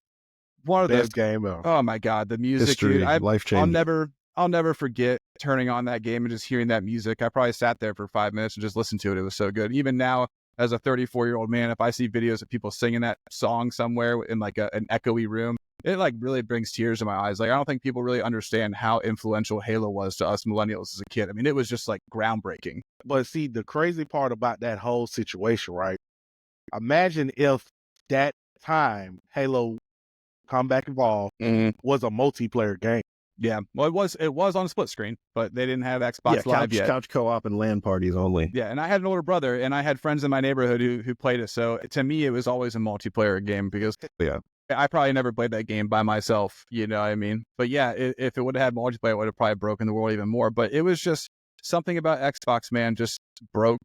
one of the best game ever. Oh my God, the music, history, dude, life-changing. I'll never forget turning on that game and just hearing that music. I probably sat there for 5 minutes and just listened to it. It was so good. Even now, as a 34-year-old man, if I see videos of people singing that song somewhere in like an echoey room, it like really brings tears to my eyes. Like, I don't think people really understand how influential Halo was to us millennials as a kid. I mean, it was just like groundbreaking. But see, the crazy part about that whole situation, right? Imagine if that time Halo Combat Evolved was a multiplayer game. Yeah, well, it was on split screen, but they didn't have Xbox Live yet. Couch co-op and LAN parties only. Yeah, and I had an older brother, and I had friends in my neighborhood who played it. So to me, it was always a multiplayer game because I probably never played that game by myself. You know what I mean? But yeah, if it would have had multiplayer, it would have probably broken the world even more. But it was just something about Xbox, man, just broke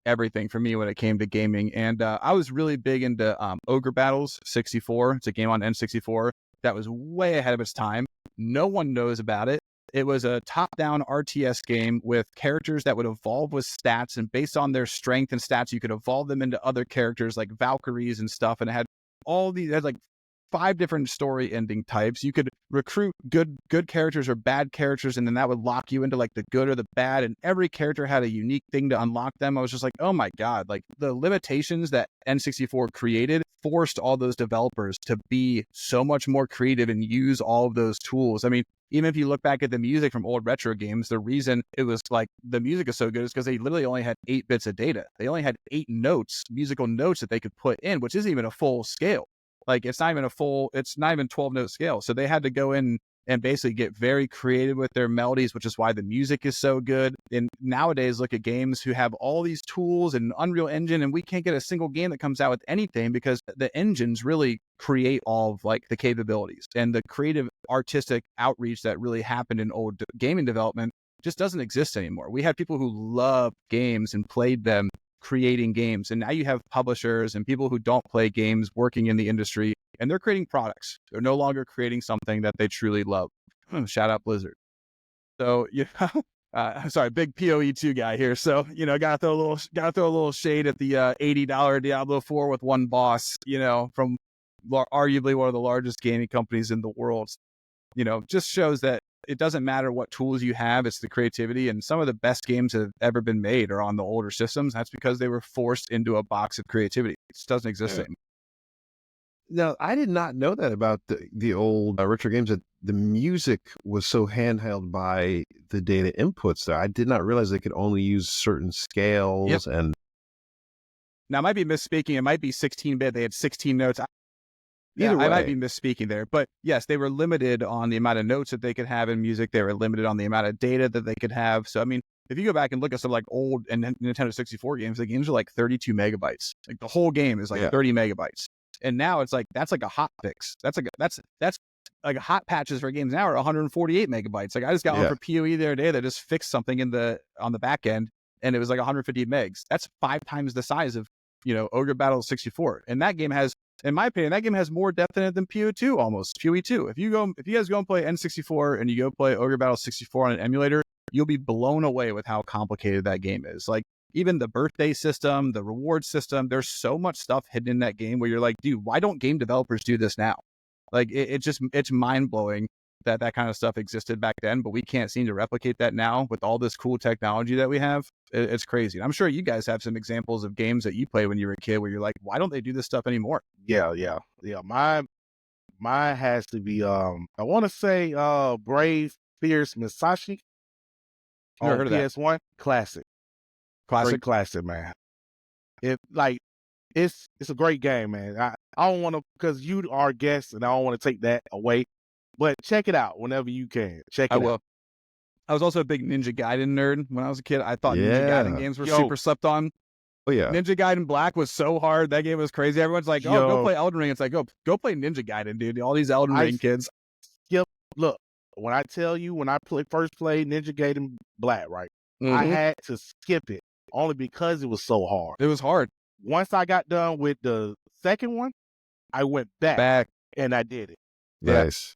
everything for me when it came to gaming. And I was really big into Ogre Battles 64. It's a game on N64 that was way ahead of its time. No one knows about it. It was a top-down RTS game with characters that would evolve with stats, and based on their strength and stats, you could evolve them into other characters like Valkyries and stuff. And it had it had like 5 different story ending types. You could recruit good characters or bad characters, and then that would lock you into like the good or the bad. And every character had a unique thing to unlock them. I was just like, oh my God, like the limitations that N64 created forced all those developers to be so much more creative and use all of those tools. I mean, even if you look back at the music from old retro games, the reason it was like the music is so good is because they literally only had 8 bits of data. They only had 8 notes, musical notes that they could put in, which isn't even a full scale. Like it's not even 12 note scale. So they had to go in and basically get very creative with their melodies, which is why the music is so good. And nowadays, look at games who have all these tools and Unreal Engine, and we can't get a single game that comes out with anything because the engines really create all of like the capabilities, and the creative artistic outreach that really happened in old gaming development just doesn't exist anymore. We had people who loved games and played them, creating games, and now you have publishers and people who don't play games working in the industry, and they're creating products. They're no longer creating something that they truly love. Shout out Blizzard. So sorry, big PoE2 guy here. So gotta throw a little shade at the $80 Diablo 4 with one boss. From arguably one of the largest gaming companies in the world. Just shows that it doesn't matter what tools you have, it's the creativity. And some of the best games that have ever been made are on the older systems. That's because they were forced into a box of creativity. It just doesn't exist anymore. Now, I did not know that about the old retro games, that the music was so handheld by the data inputs there. I did not realize they could only use certain scales. Yep. And now I might be misspeaking. It might be 16-bit. They had 16 notes. Either way. I might be misspeaking there, but yes, they were limited on the amount of notes that they could have in music. They were limited on the amount of data that they could have. So, I mean, if you go back and look at some like old and Nintendo 64 games, the games are like 32 megabytes. Like the whole game is like 30 megabytes. And now it's like, that's like a hot fix. That's like a hot patches for games now are 148 megabytes. Like I just got one for PoE the other day that just fixed something on the back end, and it was like 150 megs. That's 5 times the size of, Ogre Battle 64. And that game has, in my opinion, that game has more depth in it than PoE2 almost. PoE2. If you guys go and play N64 and you go play Ogre Battle 64 on an emulator, you'll be blown away with how complicated that game is. Like even the birthday system, the reward system, there's so much stuff hidden in that game where you're like, dude, why don't game developers do this now? Like it's mind blowing that kind of stuff existed back then, but we can't seem to replicate that now with all this cool technology that we have. It's crazy. And I'm sure you guys have some examples of games that you played when you were a kid where you're like, why don't they do this stuff anymore? Yeah. Mine has to be I want to say Brave Fierce Musashi on Never heard of that. PS1. Classic. Great classic, man. It's a great game, man. I don't want to, because you are a guest and I don't want to take that away, but check it out whenever you can. Check it out. I will. I was also a big Ninja Gaiden nerd when I was a kid. I thought Ninja Gaiden games were super slept on. Oh yeah. Ninja Gaiden Black was so hard. That game was crazy. Everyone's like, go play Elden Ring. It's like, go play Ninja Gaiden, dude. All these Elden Ring kids. Look, when I tell you, when I first played Ninja Gaiden Black, right, I had to skip it only because it was so hard. It was hard. Once I got done with the second one, I went back and I did it. Nice.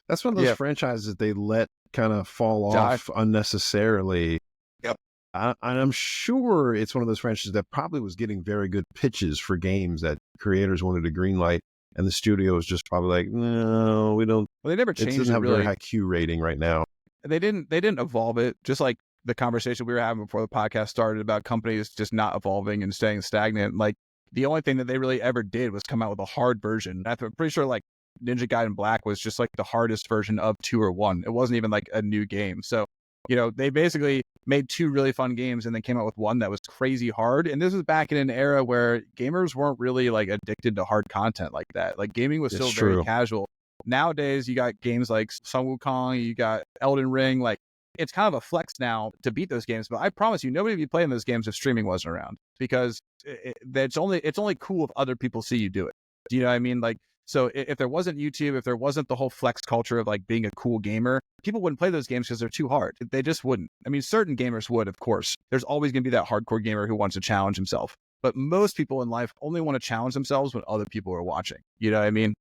That's one of those franchises that they let kind of fall off unnecessarily. Yep. And I'm sure it's one of those franchises that probably was getting very good pitches for games that creators wanted to greenlight, and the studio was just probably like, no, we don't. Well, they never changed it. Doesn't have a really very high Q rating right now. They didn't evolve it, just like the conversation we were having before the podcast started about companies just not evolving and staying stagnant. Like the only thing that they really ever did was come out with a hard version. I'm pretty sure like Ninja Gaiden Black was just like the hardest version of 2 or 1. It wasn't even like a new game. So, they basically made 2 really fun games and then came out with one that was crazy hard. And this was back in an era where gamers weren't really like addicted to hard content like that. Like gaming was still very casual. Nowadays, you got games like Sun Wukong, you got Elden Ring, like it's kind of a flex now to beat those games, but I promise you, nobody would be playing those games if streaming wasn't around, because it's only cool if other people see you do it. Do you know what I mean? Like, so if there wasn't YouTube, if there wasn't the whole flex culture of like being a cool gamer, people wouldn't play those games because they're too hard. They just wouldn't. I mean, certain gamers would, of course. There's always going to be that hardcore gamer who wants to challenge himself. But most people in life only want to challenge themselves when other people are watching. You know what I mean?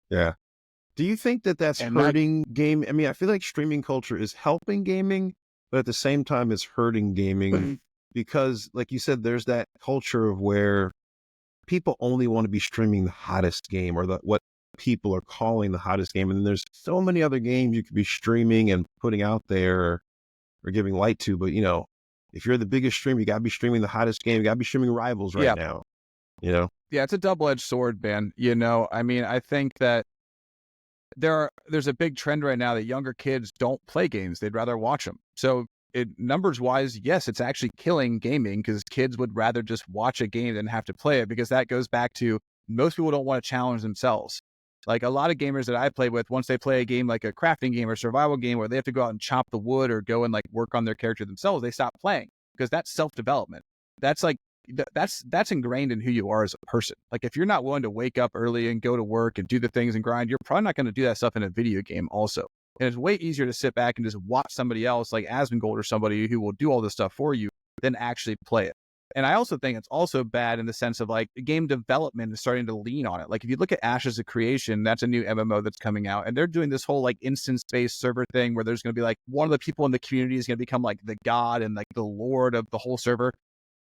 Yeah. Do you think that that's And that, hurting game? I mean, I feel like streaming culture is helping gaming, but at the same time, it's hurting gaming because, like you said, there's that culture of where people only want to be streaming the hottest game or what people are calling the hottest game. And there's so many other games you could be streaming and putting out there or giving light to. But, if you're the biggest streamer, you got to be streaming the hottest game. You got to be streaming Rivals right Yeah. now, Yeah, it's a double-edged sword, man. I mean, I think that there's a big trend right now that younger kids don't play games. They'd rather watch them. So numbers-wise, yes, it's actually killing gaming because kids would rather just watch a game than have to play it, because that goes back to most people don't want to challenge themselves. Like a lot of gamers that I play with, once they play a game like a crafting game or survival game where they have to go out and chop the wood or go and like work on their character themselves, they stop playing because that's self-development. That's like that's ingrained in who you are as a person. Like if you're not willing to wake up early and go to work and do the things and grind, you're probably not going to do that stuff in a video game also. And it's way easier to sit back and just watch somebody else like Asmongold or somebody who will do all this stuff for you than actually play it. And I also think it's also bad in the sense of like game development is starting to lean on it. Like if you look at Ashes of Creation, that's a new MMO that's coming out, and they're doing this whole like instance-based server thing where there's going to be like one of the people in the community is going to become like the god and like the lord of the whole server.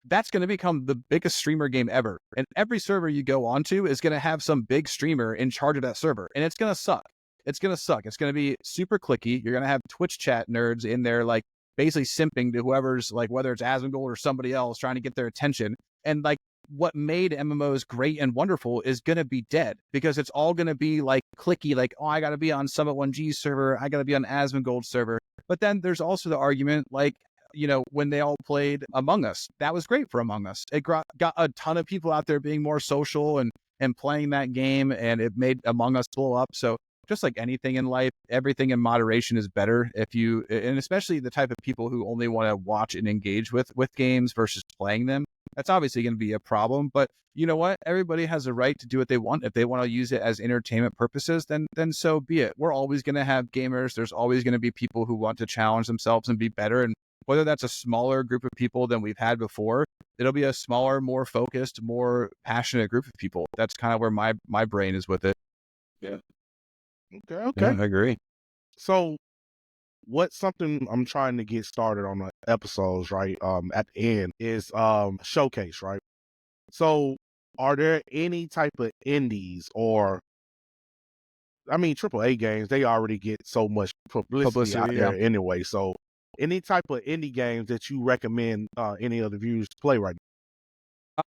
That's going to become the biggest streamer game ever. And every server you go onto is going to have some big streamer in charge of that server. And it's going to suck. It's going to suck. It's going to be super clicky. You're going to have Twitch chat nerds in there, like basically simping to whoever's like, whether it's Asmongold or somebody else trying to get their attention. And like what made MMOs great and wonderful is going to be dead because it's all going to be like clicky, like, oh, I got to be on Summit 1G server. I got to be on Asmongold server. But then there's also the argument, like, when they all played Among Us, that was great for Among Us. It got a ton of people out there being more social and playing that game, and it made Among Us blow up. So just like anything in life, everything in moderation is better and especially the type of people who only want to watch and engage with games versus playing them. That's obviously going to be a problem, but you know what? Everybody has a right to do what they want. If they want to use it as entertainment purposes, then so be it. We're always going to have gamers. There's always going to be people who want to challenge themselves and be better. And whether that's a smaller group of people than we've had before, it'll be a smaller, more focused, more passionate group of people. That's kind of where my brain is with it. Yeah. Yeah, I agree. So what's something I'm trying to get started on the episodes, right? At the end is showcase, right? So are there any type of indies or AAA games, they already get so much publicity out there anyway. So any type of indie games that you recommend any of the viewers to play right now?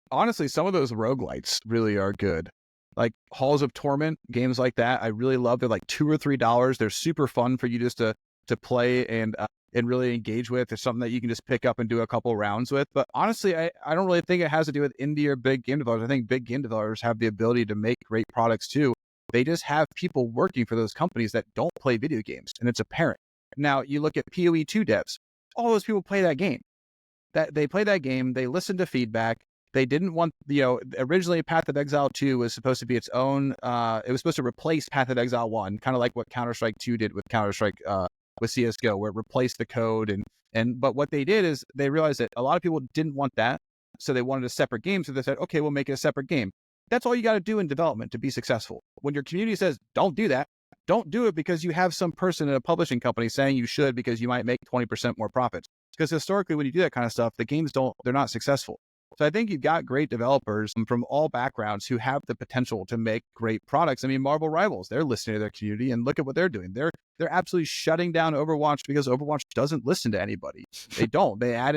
Honestly, some of those roguelites really are good. Like Halls of Torment, games like that, I really love. They're like $2 or $3. They're super fun for you just to play and really engage with. It's something that you can just pick up and do a couple rounds with. But honestly, I don't really think it has to do with indie or big game developers. I think big game developers have the ability to make great products too. They just have people working for those companies that don't play video games, and it's apparent. Now, you look at PoE 2 devs, all those people play that game. They play that game, they listen to feedback. They didn't want, originally Path of Exile 2 was supposed to be its own, it was supposed to replace Path of Exile 1, kind of like what Counter-Strike 2 did with Counter-Strike, with CSGO, where it replaced the code. But what they did is they realized that a lot of people didn't want that, so they wanted a separate game, so they said, okay, we'll make it a separate game. That's all you got to do in development to be successful. When your community says, don't do that, don't do it because you have some person in a publishing company saying you should because you might make 20% more profits. Because historically, when you do that kind of stuff, the games they're not successful. So I think you've got great developers from all backgrounds who have the potential to make great products. I mean, Marvel Rivals, they're listening to their community and look at what they're doing. They're absolutely shutting down Overwatch because Overwatch doesn't listen to anybody. They don't. They add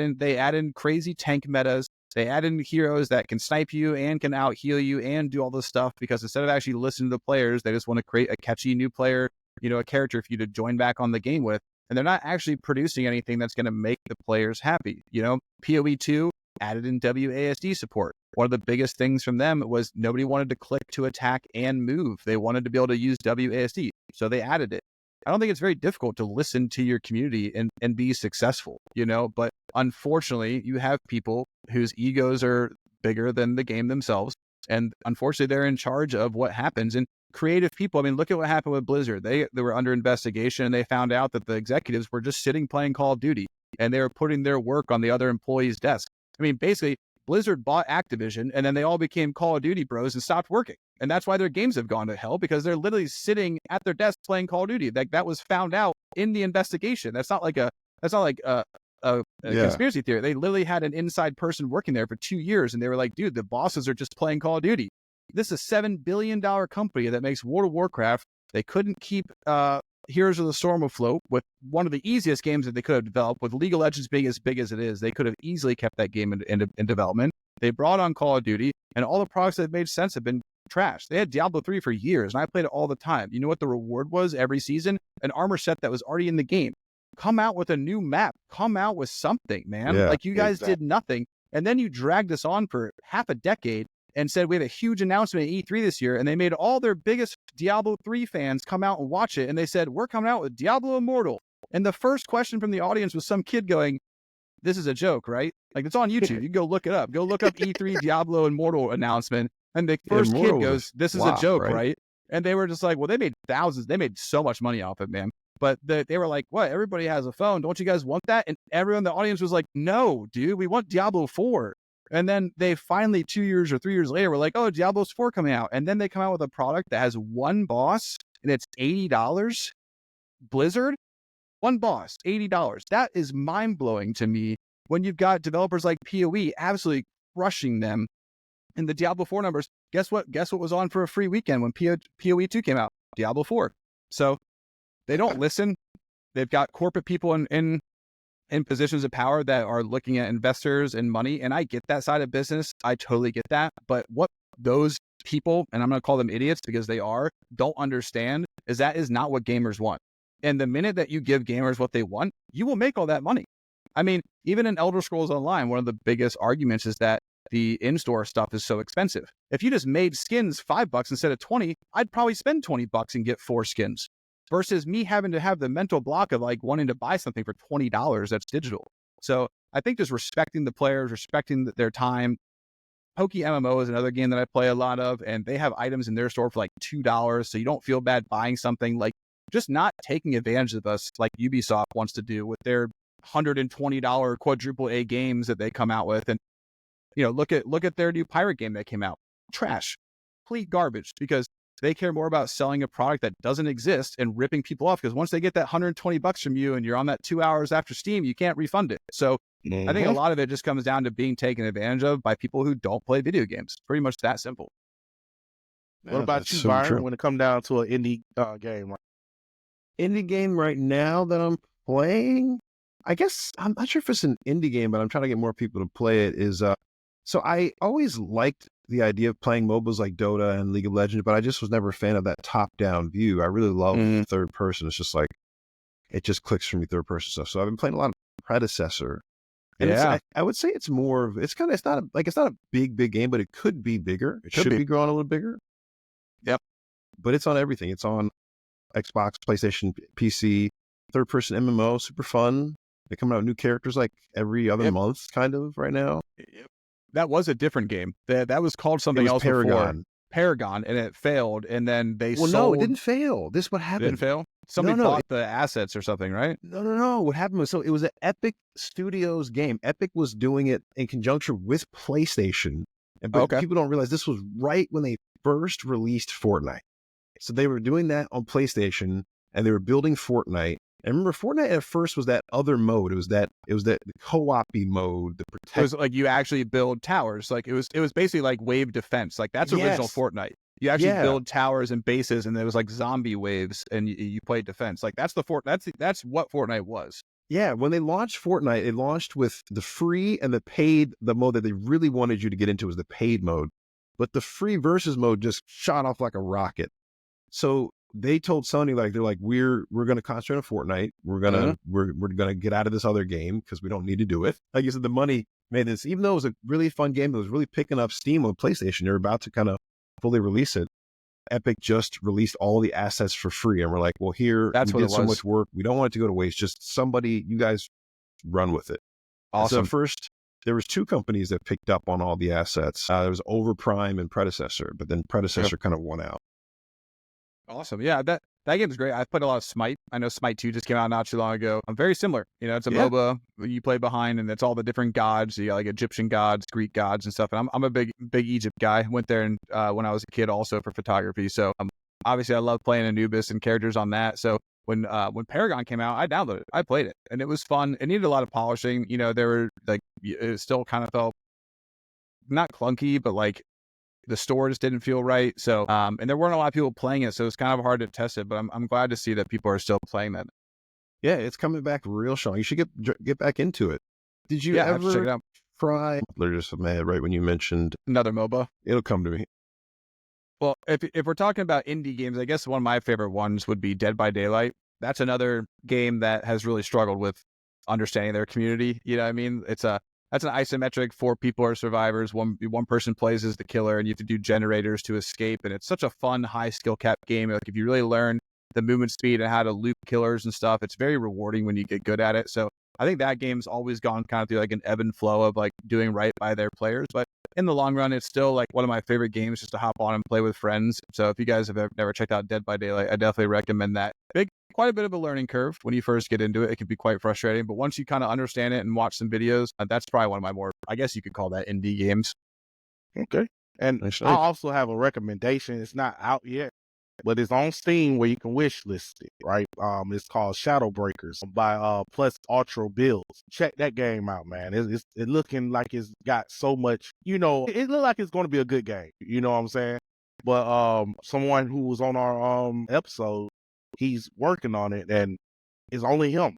in crazy tank metas. They add in heroes that can snipe you and can out heal you and do all this stuff because instead of actually listening to the players, they just want to create a catchy new player, a character for you to join back on the game with. And they're not actually producing anything that's going to make the players happy. PoE 2 added in WASD support. One of the biggest things from them was nobody wanted to click to attack and move. They wanted to be able to use WASD. So they added it. I don't think it's very difficult to listen to your community and be successful, but unfortunately you have people whose egos are bigger than the game themselves. And unfortunately they're in charge of what happens. And creative people, I mean, look at what happened with Blizzard. They were under investigation and they found out that the executives were just sitting playing Call of Duty and they were putting their work on the other employees' desk. I mean, basically Blizzard bought Activision, and then they all became Call of Duty bros and stopped working. And that's why their games have gone to hell, because they're literally sitting at their desk playing Call of Duty. Like, that was found out in the investigation. That's not like a conspiracy theory. They literally had an inside person working there for 2 years, and they were like, dude, the bosses are just playing Call of Duty. This is a $7 billion company that makes World of Warcraft. They couldn't keep Heroes of the Storm afloat with one of the easiest games that they could have developed. With League of Legends being as big as it is, they could have easily kept that game in development. They brought on Call of Duty, and all the products that made sense have been trashed. They had Diablo 3 for years, and I played it all the time. You know what the reward was every season? An armor set that was already in the game. Come out with a new map. Come out with something, man. Yeah, like, you guys did nothing. And then you dragged us on for half a decade and said we had a huge announcement at E3 this year, and they made all their biggest Diablo 3 fans come out and watch it, and they said, we're coming out with Diablo Immortal. And the first question from the audience was some kid going, this is a joke, right? Like, it's on YouTube. You can go look it up. Go look up E3 Diablo Immortal announcement. And the first kid goes, this is a joke, right? And they were just like, well, they made thousands. They made so much money off it, man. But they were like, what? Everybody has a phone. Don't you guys want that? And everyone in the audience was like, no, dude, we want Diablo 4. And then they finally 2 years or 3 years later were like, oh, Diablo's 4 coming out. And then they come out with a product that has one boss and it's $80. Blizzard, one boss, $80. That is mind-blowing to me when you've got developers like PoE absolutely crushing them. And the Diablo 4 numbers, guess what? Guess what was on for a free weekend when PoE 2 came out? Diablo 4. So they don't listen. They've got corporate people in positions of power that are looking at investors and money. And I get that side of business. I totally get that. But what those people, and I'm going to call them idiots because they are, don't understand is that is not what gamers want. And the minute that you give gamers what they want, you will make all that money. I mean, even in Elder Scrolls Online, one of the biggest arguments is that the in-store stuff is so expensive. If you just made skins $5 instead of 20, I'd probably spend $20 and get 4 skins. Versus me having to have the mental block of like wanting to buy something for $20 that's digital. So I think just respecting the players, respecting their time. Pokey MMO is another game that I play a lot of, and they have items in their store for like $2, so you don't feel bad buying something. Like, just not taking advantage of us like Ubisoft wants to do with their $120 quadruple A games that they come out with. And, you know, look at their new pirate game that came out. Trash, complete garbage, because they care more about selling a product that doesn't exist and ripping people off. Because once they get that $120 from you and you're on that 2 hours after Steam, you can't refund it. So I think a lot of it just comes down to being taken advantage of by people who don't play video games. Pretty much that simple. What about you, Byron, when it comes down to an indie game? Right? Indie game right now that I'm playing, I guess, I'm not sure if it's an indie game, but I'm trying to get more people to play it, is, so I always liked the idea of playing MOBAs like Dota and League of Legends, but I just was never a fan of that top-down view. I really love third person. It's just like, it just clicks for me, third person stuff. So I've been playing a lot of Predecessor. And I would say it's more of, it's not a big game, but it could be bigger. It should be growing a little bigger. Yep. But it's on everything. It's on Xbox, PlayStation, PC, third person MMO, super fun. They're coming out with new characters like every other month, kind of, right now. That was a different game. That was called something else before. Paragon, and it failed, and then they sold... no, it didn't fail. This is what happened. It didn't fail? Somebody bought the assets or something, right? No. What happened was, so it was an Epic Studios game. Epic was doing it in conjunction with PlayStation. But people don't realize this was right when they first released Fortnite. So they were doing that on PlayStation, and they were building Fortnite. And remember, Fortnite at first was that other mode. It was that co-op-y mode. It was like you actually build towers. Like it was basically like wave defense. Like that's original Fortnite. You actually build towers and bases, and there was like zombie waves, and you played defense. Like that's what Fortnite was. Yeah, when they launched Fortnite, it launched with the free and the paid. The mode that they really wanted you to get into was the paid mode, but the free versus mode just shot off like a rocket. So they told Sony, like, they're like, we're going to concentrate on Fortnite. We're going to get out of this other game because we don't need to do it. Like you said, the money made this, even though it was a really fun game, it was really picking up steam on PlayStation. They're about to kind of fully release it. Epic just released all the assets for free. And we're like, well, here, we did so much work. We don't want it to go to waste. Just somebody, you guys run with it. Awesome. So first, there was 2 companies that picked up on all the assets. There was Overprime and Predecessor, but then Predecessor kind of won out. Awesome. Yeah, That game's great. I've played a lot of Smite. I know Smite 2 just came out not too long ago. I'm very similar. You know, it's a Yeah. MOBA. You play behind, and it's all the different gods. You got like Egyptian gods, Greek gods, and stuff. And I'm a big Egypt guy. Went there and when I was a kid also for photography. So obviously I love playing Anubis and characters on that. So when Paragon came out, I downloaded it. I played it, and it was fun. It needed a lot of polishing. You know, there were like it still kind of felt not clunky, but like the stores didn't feel right. So, and there weren't a lot of people playing it, so it's kind of hard to test it. But I'm glad to see that people are still playing that. Yeah, it's coming back real strong. You should get back into it. Did you I have to check it ever out. try? They're just mad right when you mentioned Another MOBA. it'll come to me. Well, if we're talking about indie games, I guess one of my favorite ones would be Dead by Daylight. That's another game that has really struggled with understanding their community. You know what I mean? That's an isometric. 4 people are survivors. One person plays as the killer, and you have to do generators to escape. And it's such a fun, high skill cap game. Like if you really learn the movement speed and how to loop killers and stuff, it's very rewarding when you get good at it. So I think that game's always gone kind of through like an ebb and flow of like doing right by their players. But in the long run, it's still like one of my favorite games just to hop on and play with friends. So if you guys have never checked out Dead by Daylight, I definitely recommend that. Quite a bit of a learning curve when you first get into it. It can be quite frustrating, but once you kind of understand it and watch some videos, that's probably one of my more, I guess you could call that indie games. Okay. And Nice. I also have a recommendation. It's not out yet, but it's on Steam where you can wish list it, right? It's called Shadow Breakers by Plus Ultra Builds. Check that game out, man. It's looking like it's got so much, you know, it look like it's going to be a good game. You know what I'm saying? But someone who was on our episode, he's working on it, and it's only him.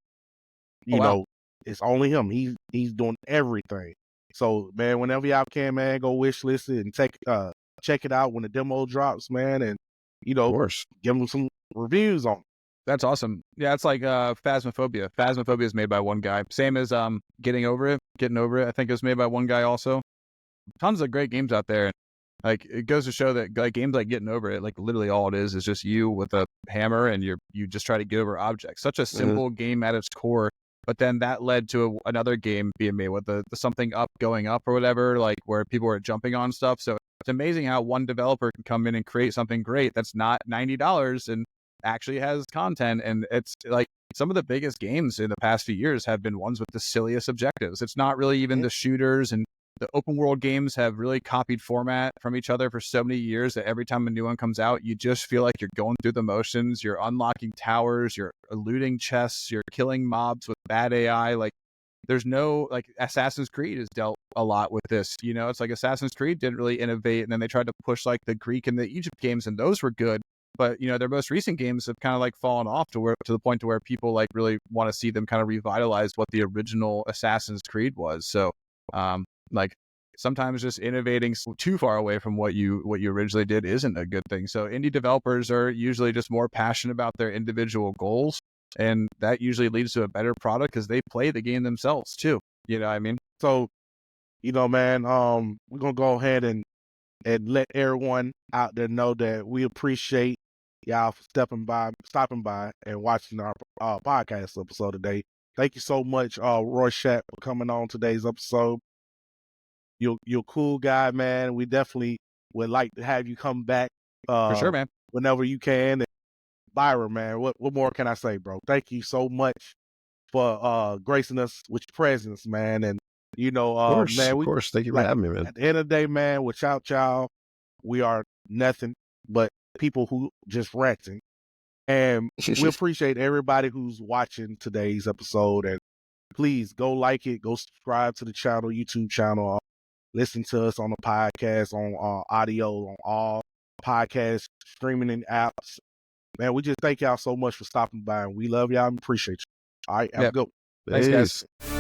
You wow. know, it's only him. He's doing everything. So, man, whenever y'all can, man, go wish list it and check it out when the demo drops, man, and you Of know, course. give them some reviews on it. That's awesome. Yeah, it's like Phasmophobia. Phasmophobia is made by one guy. Same as Getting Over It. I think it was made by one guy also. Tons of great games out there. Like it goes to show that like games like Getting Over It, like literally all it is just you with a hammer and you just try to get over objects. Such a simple game at its core. But then that led to another game being made with the something up going up or whatever, like where people were jumping on stuff. So it's amazing how one developer can come in and create something great that's not $90 and actually has content. And it's like some of the biggest games in the past few years have been ones with the silliest objectives. It's not really even the shooters, and the open world games have really copied format from each other for so many years that every time a new one comes out, you just feel like you're going through the motions. You're unlocking towers, you're looting chests, you're killing mobs with bad AI. Like there's no, like Assassin's Creed has dealt a lot with this. You know, it's like Assassin's Creed didn't really innovate, and then they tried to push like the Greek and the Egypt games, and those were good. But you know, their most recent games have kind of like fallen off to the point to where people like really want to see them kind of revitalize what the original Assassin's Creed was. So like sometimes just innovating too far away from what you originally did isn't a good thing. So indie developers are usually just more passionate about their individual goals, and that usually leads to a better product because they play the game themselves too. You know what I mean? So, you know, man, we're gonna go ahead and let everyone out there know that we appreciate y'all for stopping by and watching our podcast episode today. Thank you so much, Roarshak, for coming on today's episode. You're a cool guy, man. We definitely would like to have you come back For sure, man. whenever you can. And Byron, man, what more can I say, bro? Thank you so much for gracing us with your presence, man. And you know, man, Of course. Thank you for having me, man. at the end of the day, man, without y'all, we are nothing but people who just ranting. And we appreciate everybody who's watching today's episode. And please go like it, go subscribe to the channel, YouTube channel. Listen to us on the podcast, on audio, on all podcast streaming and apps. Man, we just thank y'all so much for stopping by, and we love y'all and appreciate you. All right, have a good one. Thanks, guys. Peace.